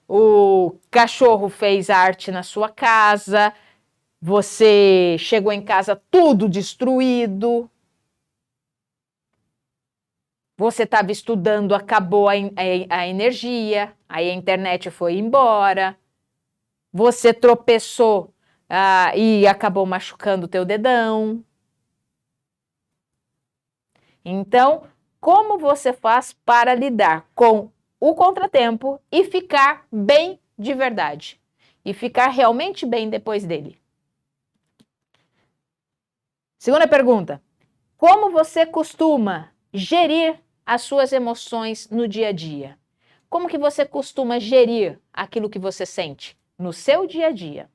Speaker 1: o cachorro fez arte na sua casa, você chegou em casa tudo destruído. Você estava estudando, acabou a energia, aí a internet foi embora. Você tropeçou e acabou machucando o teu dedão. Então, como você faz para lidar com o contratempo e ficar bem de verdade? E ficar realmente bem depois dele? Segunda pergunta. Como você costuma gerir as suas emoções no dia a dia? Como que você costuma gerir aquilo que você sente no seu dia a dia?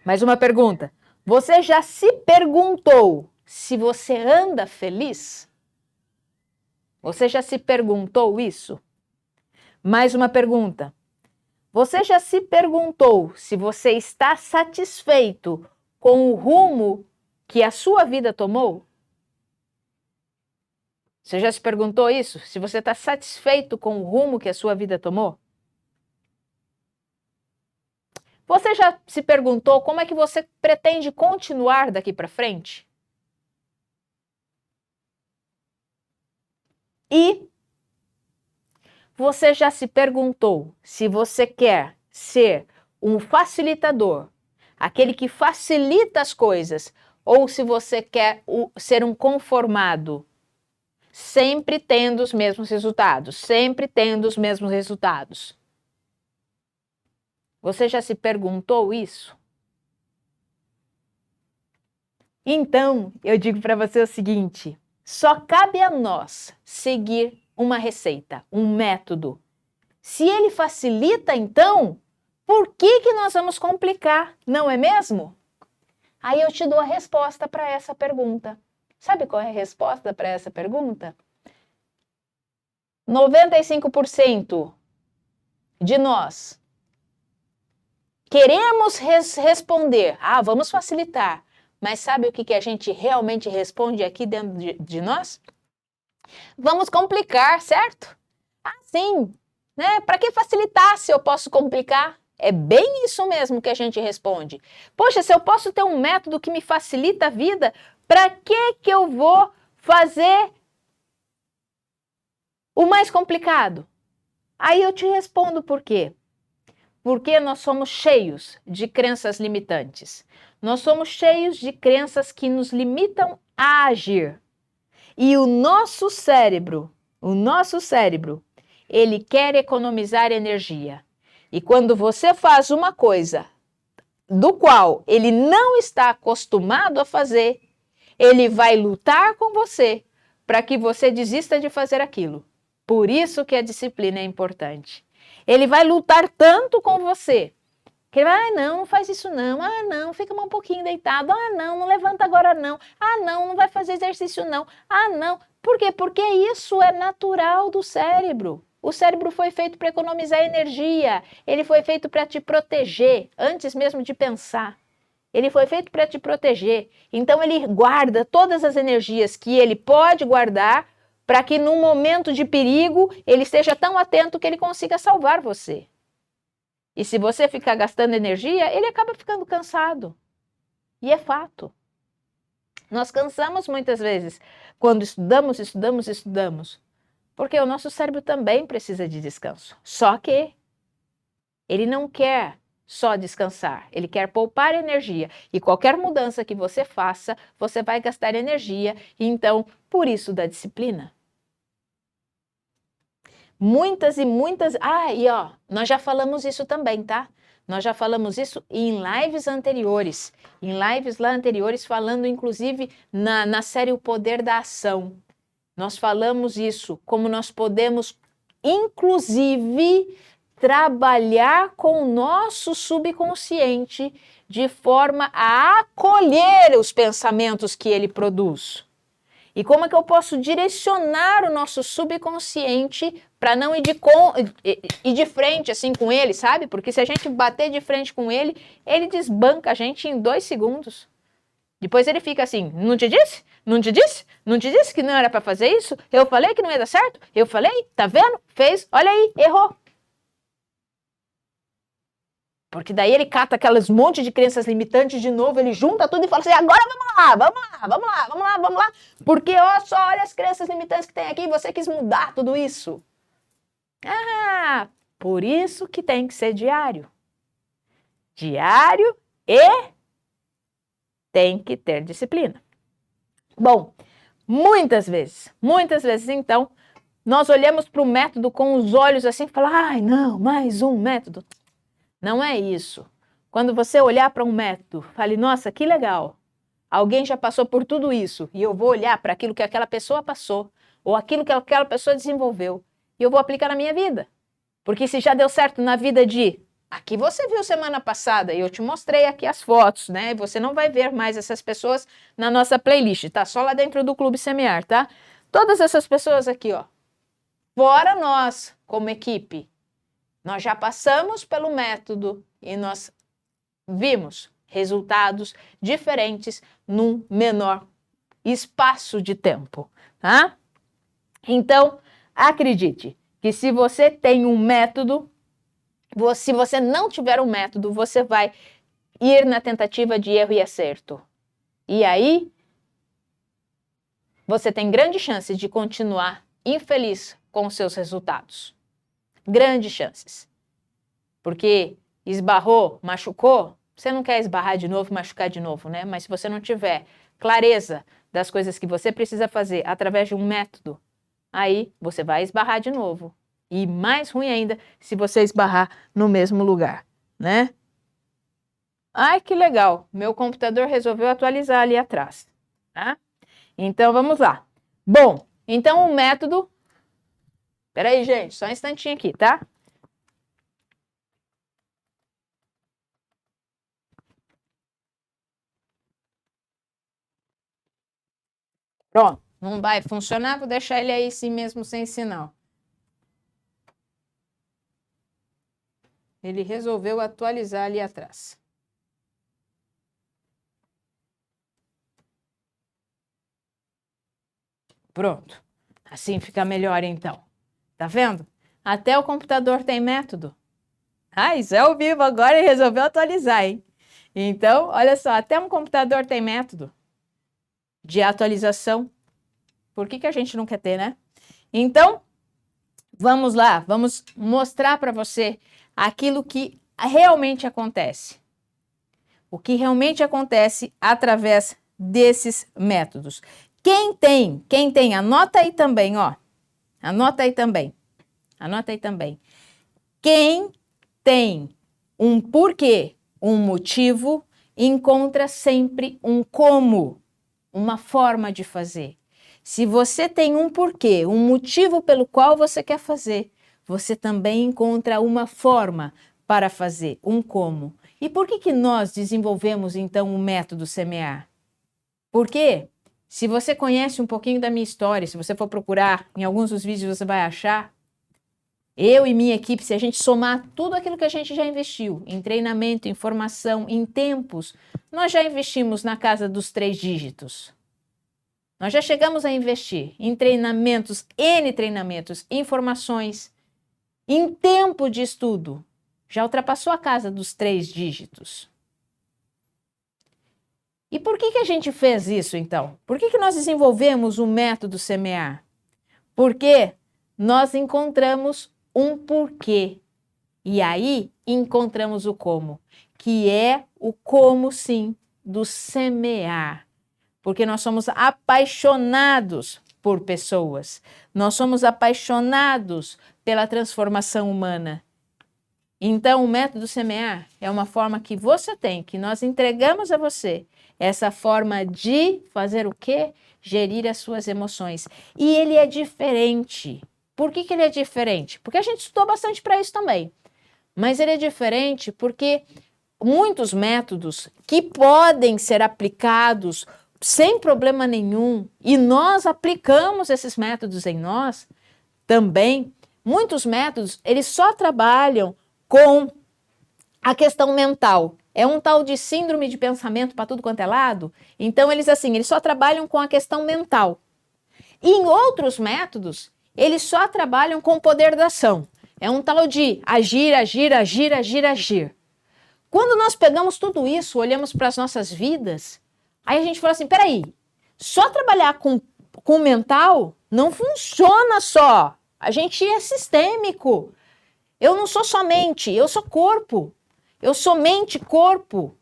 Speaker 1: Mais uma pergunta. Você já se perguntou se você anda feliz? Você já se perguntou isso? Mais uma pergunta. Você já se perguntou se você está satisfeito com o rumo que a sua vida tomou? Você já se perguntou isso? Se você está satisfeito com o rumo que a sua vida tomou? Você já se perguntou como é que você pretende continuar daqui para frente? E você já se perguntou se você quer ser um facilitador, aquele que facilita as coisas, ou se você quer ser um conformado, sempre tendo os mesmos resultados, sempre tendo os mesmos resultados? Você já se perguntou isso? Então, eu digo para você o seguinte: só cabe a nós seguir uma receita, um método. Se ele facilita, então, por que nós vamos complicar, não é mesmo? Aí eu te dou a resposta para essa pergunta. Sabe qual é a resposta para essa pergunta? 95% de nós queremos responder, vamos facilitar. Mas sabe o que a gente realmente responde aqui dentro de nós? Vamos complicar, certo? Sim, né? Para que facilitar se eu posso complicar? É bem isso mesmo que a gente responde. Poxa, se eu posso ter um método que me facilita a vida, para que eu vou fazer o mais complicado? Aí eu te respondo por quê. Porque nós somos cheios de crenças limitantes. Nós somos cheios de crenças que nos limitam a agir. E o nosso cérebro, ele quer economizar energia. E quando você faz uma coisa do qual ele não está acostumado a fazer, ele vai lutar com você para que você desista de fazer aquilo. Por isso que a disciplina é importante. Ele vai lutar tanto com você, que ele vai, não faz isso não, não, fica um pouquinho deitado, não levanta agora não, não vai fazer exercício não, não. Por quê? Porque isso é natural do cérebro. O cérebro foi feito para economizar energia, ele foi feito para te proteger, antes mesmo de pensar. Ele foi feito para te proteger. Então ele guarda todas as energias que ele pode guardar para que num momento de perigo ele esteja tão atento que ele consiga salvar você. E se você ficar gastando energia, ele acaba ficando cansado. E é fato. Nós cansamos muitas vezes quando estudamos. Porque o nosso cérebro também precisa de descanso. Só que ele não quer só descansar, ele quer poupar energia. E qualquer mudança que você faça, você vai gastar energia. E então, por isso da disciplina. Muitas e muitas... Ah, e ó, nós já falamos isso também, tá? Nós já falamos isso em lives anteriores. Em lives lá anteriores, falando inclusive na série O Poder da Ação. Nós falamos isso, como nós podemos, inclusive, trabalhar com o nosso subconsciente de forma a acolher os pensamentos que ele produz. E como é que eu posso direcionar o nosso subconsciente para não ir de frente assim com ele, sabe? Porque se a gente bater de frente com ele, ele desbanca a gente em 2 segundos. Depois ele fica assim, não te disse? Não te disse? Não te disse que não era para fazer isso? Eu falei que não ia dar certo? Eu falei? Tá vendo? Fez, olha aí, errou. Porque daí ele cata aquelas monte de crenças limitantes de novo, ele junta tudo e fala assim, agora vamos lá, vamos lá, vamos lá, vamos lá, vamos lá. Porque ó, só olha as crenças limitantes que tem aqui, você quis mudar tudo isso. Ah, por isso que tem que ser diário. Diário e tem que ter disciplina. Bom, muitas vezes, então, nós olhamos para o método com os olhos assim e falamos, ai, não, mais um método. Não é isso. Quando você olhar para um método, fale, nossa, que legal. Alguém já passou por tudo isso e eu vou olhar para aquilo que aquela pessoa passou ou aquilo que aquela pessoa desenvolveu e eu vou aplicar na minha vida. Porque se já deu certo na vida de... Aqui você viu semana passada e eu te mostrei aqui as fotos, né? Você não vai ver mais essas pessoas na nossa playlist, tá? Só lá dentro do Clube Semear, tá? Todas essas pessoas aqui, ó. Fora nós, como equipe. Nós já passamos pelo método e nós vimos resultados diferentes num menor espaço de tempo, tá? Então, acredite que se você tem um método, se você não tiver um método, você vai ir na tentativa de erro e acerto. E aí, você tem grandes chances de continuar infeliz com os seus resultados. Grandes chances. Porque esbarrou, machucou, você não quer esbarrar de novo, machucar de novo, né? Mas se você não tiver clareza das coisas que você precisa fazer através de um método, aí você vai esbarrar de novo. E mais ruim ainda, se você esbarrar no mesmo lugar, né? Ai, que legal! Meu computador resolveu atualizar ali atrás, tá? Então, vamos lá. Bom, então o método... Peraí, gente, só um instantinho aqui, tá? Pronto, não vai funcionar, vou deixar ele aí assim mesmo sem sinal. Ele resolveu atualizar ali atrás. Pronto, assim fica melhor então. Tá vendo? Até o computador tem método. Ah, isso é ao vivo agora e resolveu atualizar, hein? Então, olha só, até um computador tem método de atualização. Por que a gente não quer ter, né? Então, vamos lá, vamos mostrar para você aquilo que realmente acontece. O que realmente acontece através desses métodos. Quem tem, anota aí também, ó. Anota aí também. Quem tem um porquê, um motivo, encontra sempre um como, uma forma de fazer. Se você tem um porquê, um motivo pelo qual você quer fazer, você também encontra uma forma para fazer, um como. E por que nós desenvolvemos, então, o método Semear? Porque, se você conhece um pouquinho da minha história, se você for procurar, em alguns dos vídeos você vai achar, eu e minha equipe, se a gente somar tudo aquilo que a gente já investiu, em treinamento, em formação, em tempos, nós já investimos na casa dos 3 dígitos. Nós já chegamos a investir em treinamentos, N treinamentos, informações, em tempo de estudo. Já ultrapassou a casa dos 3 dígitos. E por que a gente fez isso, então? Por que nós desenvolvemos o método Semear? Porque nós encontramos um porquê. E aí encontramos o como, que é o como, sim, do semear. Porque nós somos apaixonados por pessoas. Nós somos apaixonados pela transformação humana. Então, o método semear é uma forma que você tem, que nós entregamos a você. Essa forma de fazer o quê? Gerir as suas emoções. E ele é diferente. Por que ele é diferente? Porque a gente estudou bastante para isso também. Mas ele é diferente porque muitos métodos que podem ser aplicados sem problema nenhum, e nós aplicamos esses métodos em nós também, muitos métodos, eles só trabalham com a questão mental. É um tal de síndrome de pensamento para tudo quanto é lado. Então, eles só trabalham com a questão mental. E em outros métodos, eles só trabalham com o poder da ação. É um tal de agir, agir, agir, agir, agir. Quando nós pegamos tudo isso, olhamos para as nossas vidas, aí a gente fala assim, peraí, só trabalhar com o mental não funciona só. A gente é sistêmico. Eu não sou só mente, eu sou corpo. Eu sou mente, corpo.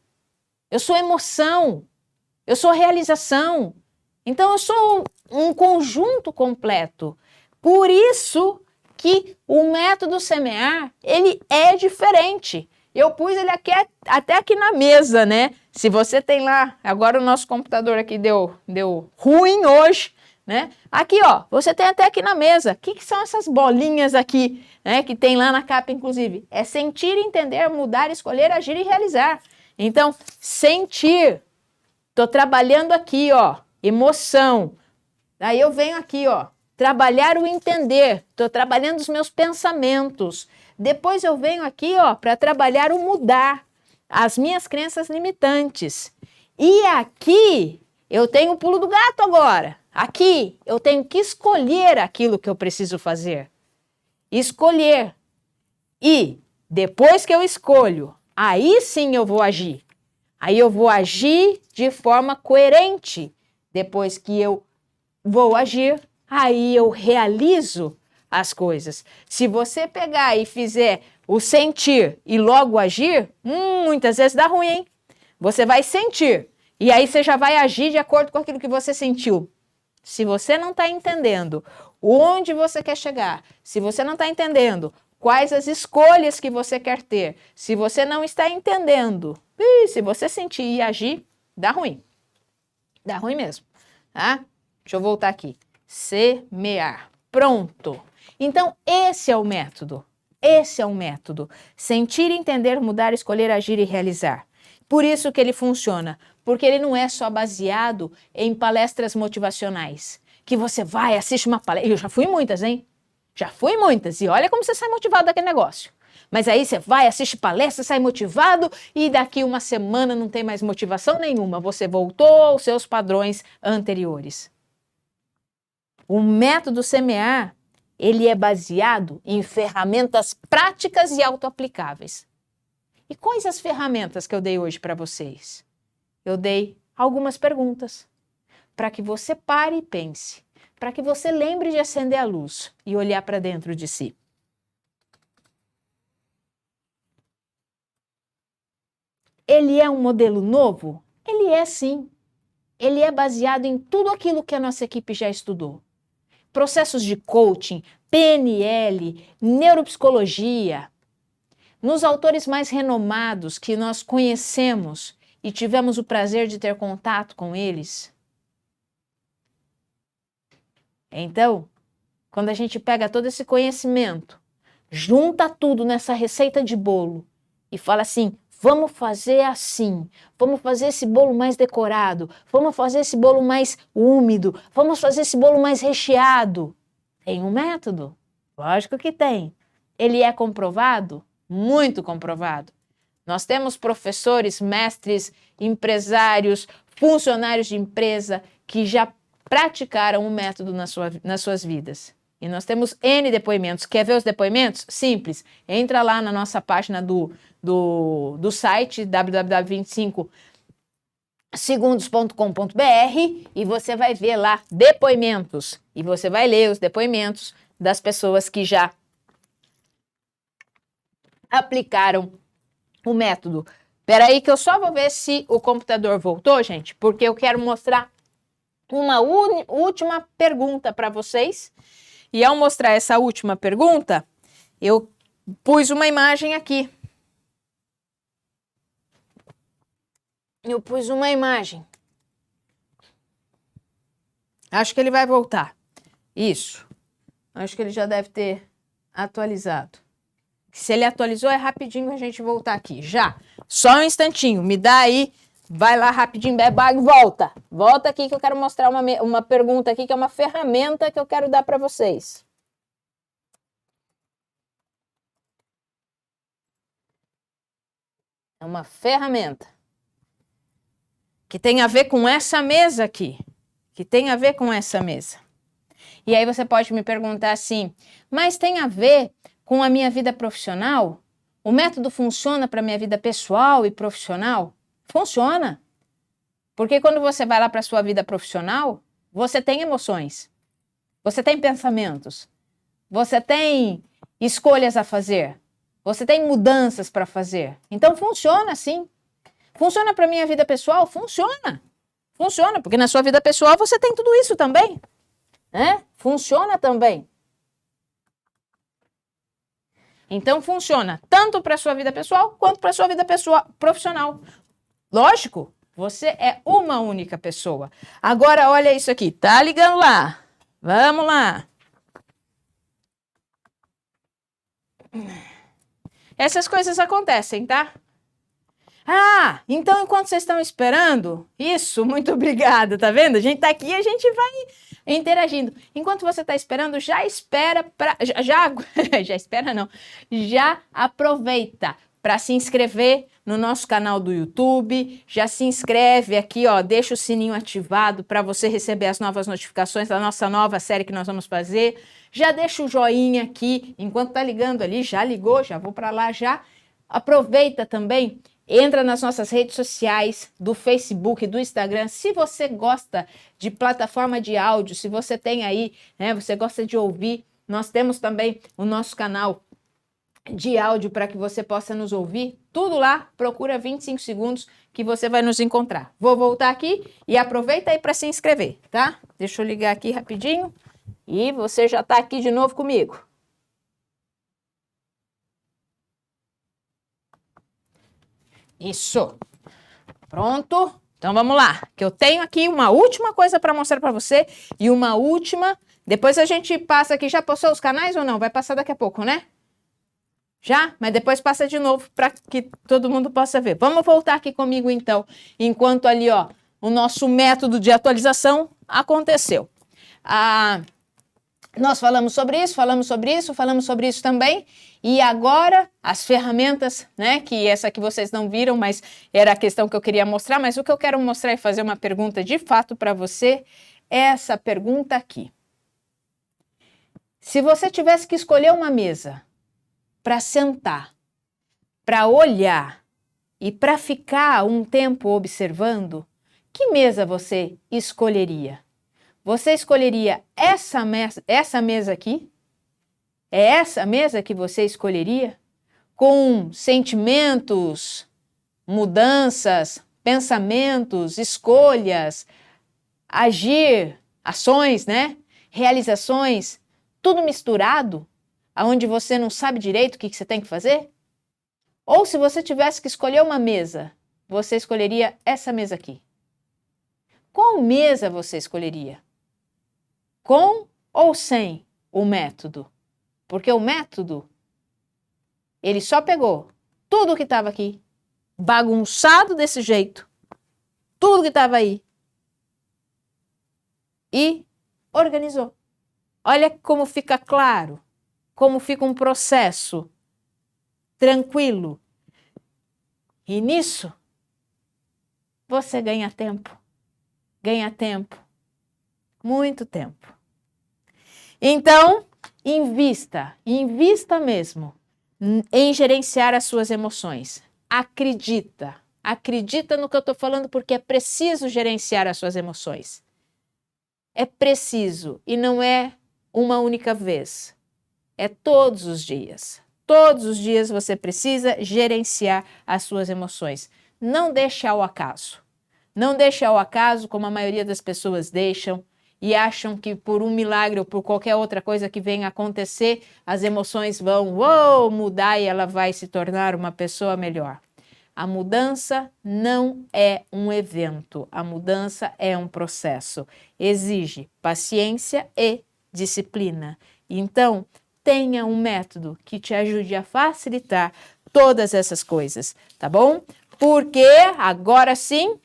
Speaker 1: Eu sou emoção. Eu sou realização. Então, eu sou um conjunto completo. Por isso que o método semear, ele é diferente. Eu pus ele aqui, até aqui na mesa, né? Se você tem lá, agora o nosso computador aqui deu ruim hoje, né? Aqui, ó, você tem até aqui na mesa. O que são essas bolinhas aqui, né? Que tem lá na capa, inclusive. É sentir, entender, mudar, escolher, agir e realizar. Então, sentir. Tô trabalhando aqui, ó, emoção. Aí eu venho aqui, ó, trabalhar o entender. Tô trabalhando os meus pensamentos. Depois eu venho aqui, ó, para trabalhar o mudar, as minhas crenças limitantes. E aqui eu tenho o pulo do gato agora. Aqui eu tenho que escolher aquilo que eu preciso fazer. Escolher. E depois que eu escolho, aí sim eu vou agir. Aí eu vou agir de forma coerente. Depois que eu vou agir, aí eu realizo as coisas. Se você pegar e fizer o sentir e logo agir, muitas vezes dá ruim, hein? Você vai sentir e aí você já vai agir de acordo com aquilo que você sentiu. Se você não está entendendo onde você quer chegar, se você não está entendendo quais as escolhas que você quer ter, se você não está entendendo, se você sentir e agir, dá ruim. Dá ruim mesmo, tá? Deixa eu voltar aqui. Semear. Pronto. Então, esse é o método. Esse é o método. Sentir, entender, mudar, escolher, agir e realizar. Por isso que ele funciona. Porque ele não é só baseado em palestras motivacionais. Que você vai, assiste uma palestra. Eu já fui em muitas, hein? Já fui em muitas. E olha como você sai motivado daquele negócio. Mas aí você vai, assiste palestra, sai motivado e daqui uma semana não tem mais motivação nenhuma. Você voltou aos seus padrões anteriores. O método semear, ele é baseado em ferramentas práticas e autoaplicáveis. E quais as ferramentas que eu dei hoje para vocês? Eu dei algumas perguntas para que você pare e pense, para que você lembre de acender a luz e olhar para dentro de si. Ele é um modelo novo? Ele é sim. Ele é baseado em tudo aquilo que a nossa equipe já estudou. Processos de coaching, PNL, neuropsicologia. Nos autores mais renomados que nós conhecemos e tivemos o prazer de ter contato com eles. Então, quando a gente pega todo esse conhecimento, junta tudo nessa receita de bolo e fala assim, vamos fazer assim, vamos fazer esse bolo mais decorado, vamos fazer esse bolo mais úmido, vamos fazer esse bolo mais recheado. Tem um método? Lógico que tem. Ele é comprovado? Muito comprovado. Nós temos professores, mestres, empresários, funcionários de empresa que já praticaram o método nas suas vidas. E nós temos N depoimentos. Quer ver os depoimentos? Simples. Entra lá na nossa página do site www.25segundos.com.br e você vai ver lá depoimentos. E você vai ler os depoimentos das pessoas que já aplicaram o método. Espera aí que eu só vou ver se o computador voltou, gente, porque eu quero mostrar uma última pergunta para vocês. E ao mostrar essa última pergunta, eu pus uma imagem aqui. Eu pus uma imagem. Acho que ele vai voltar. Isso. Acho que ele já deve ter atualizado. Se ele atualizou, é rapidinho a gente voltar aqui. Já. Só um instantinho. Me dá aí. Vai lá rapidinho. Volta. Volta aqui que eu quero mostrar uma pergunta aqui, que é uma ferramenta que eu quero dar para vocês. É uma ferramenta que tem a ver com essa mesa aqui. Que tem a ver com essa mesa. E aí você pode me perguntar assim, mas tem a ver com a minha vida profissional? O método funciona para a minha vida pessoal e profissional? Funciona. Porque quando você vai lá para a sua vida profissional, você tem emoções, você tem pensamentos, você tem escolhas a fazer, você tem mudanças para fazer. Então funciona sim. Funciona para a minha vida pessoal? Funciona. Funciona, porque na sua vida pessoal você tem tudo isso também. Funciona também. Então funciona tanto para a sua vida pessoal quanto para a sua vida profissional. Lógico, você é uma única pessoa. Agora olha isso aqui, tá ligando lá? Vamos lá. Essas coisas acontecem, tá? Ah, então enquanto vocês estão esperando, isso, muito obrigada, tá vendo? A gente tá aqui e a gente vai interagindo. Enquanto você tá esperando, já espera para já espera não. Já aproveita para se inscrever no nosso canal do YouTube, já se inscreve aqui, ó, deixa o sininho ativado para você receber as novas notificações da nossa nova série que nós vamos fazer. Já deixa o joinha aqui, enquanto tá ligando ali, já ligou, já vou para lá já. Aproveita também. Entra nas nossas redes sociais, do Facebook, do Instagram. Se você gosta de plataforma de áudio, se você tem aí, você gosta de ouvir, nós temos também o nosso canal de áudio para que você possa nos ouvir. Tudo lá, procura 25 segundos que você vai nos encontrar. Vou voltar aqui e aproveita aí para se inscrever, tá? Deixa eu ligar aqui rapidinho e você já está aqui de novo comigo. Isso. Pronto? Então vamos lá, que eu tenho aqui uma última coisa para mostrar para você e uma última. Depois a gente passa aqui. Já passou os canais ou não? Vai passar daqui a pouco, né? Já? Mas depois passa de novo para que todo mundo possa ver. Vamos voltar aqui comigo então, enquanto ali, ó, o nosso método de atualização aconteceu. Nós falamos sobre isso também. E agora, as ferramentas, né, que essa que vocês não viram, mas era a questão que eu queria mostrar, mas o que eu quero mostrar e fazer uma pergunta de fato para você é essa pergunta aqui. Se você tivesse que escolher uma mesa para sentar, para olhar e para ficar um tempo observando, que mesa você escolheria? Você escolheria essa mesa aqui? É essa mesa que você escolheria? Com sentimentos, mudanças, pensamentos, escolhas, agir, ações, né? Realizações, tudo misturado, aonde você não sabe direito o que você tem que fazer? Ou se você tivesse que escolher uma mesa, você escolheria essa mesa aqui? Qual mesa você escolheria? Com ou sem o método? Porque o método, ele só pegou tudo que estava aqui, bagunçado desse jeito, tudo que estava aí, e organizou. Olha como fica claro, como fica um processo tranquilo. E nisso, você ganha tempo. Ganha tempo. Muito tempo. Então, invista mesmo em gerenciar as suas emoções. Acredita no que eu estou falando, porque é preciso gerenciar as suas emoções. É preciso, e não é uma única vez. É todos os dias. Todos os dias você precisa gerenciar as suas emoções. Não deixe ao acaso. Não deixe ao acaso, como a maioria das pessoas deixam, e acham que por um milagre ou por qualquer outra coisa que venha acontecer, as emoções vão mudar e ela vai se tornar uma pessoa melhor. A mudança não é um evento, a mudança é um processo. Exige paciência e disciplina. Então, tenha um método que te ajude a facilitar todas essas coisas, tá bom? Porque agora sim,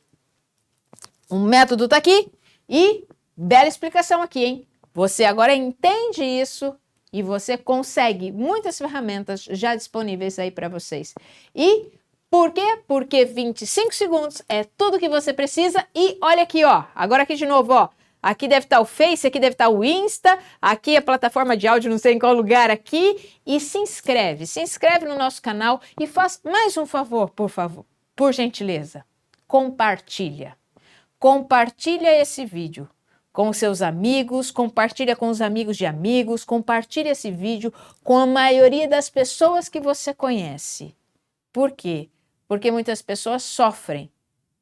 Speaker 1: o método tá aqui e bela explicação aqui, hein? Você agora entende isso e você consegue muitas ferramentas já disponíveis aí para vocês. E por quê? Porque 25 segundos é tudo que você precisa. E olha aqui, ó. Agora aqui de novo, ó. Aqui deve estar o Face, aqui deve estar o Insta, aqui a plataforma de áudio, não sei em qual lugar aqui. E se inscreve no nosso canal e faz mais um favor, por gentileza. Compartilha. Compartilha esse vídeo com seus amigos, compartilha com os amigos de amigos, compartilha esse vídeo com a maioria das pessoas que você conhece. Por quê? Porque muitas pessoas sofrem,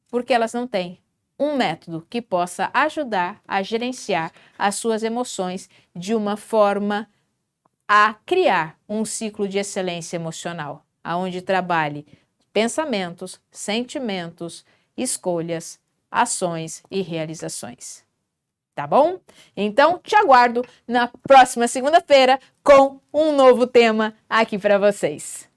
Speaker 1: porque elas não têm um método que possa ajudar a gerenciar as suas emoções de uma forma a criar um ciclo de excelência emocional, onde trabalhe pensamentos, sentimentos, escolhas, ações e realizações. Tá bom? Então, te aguardo na próxima segunda-feira com um novo tema aqui para vocês.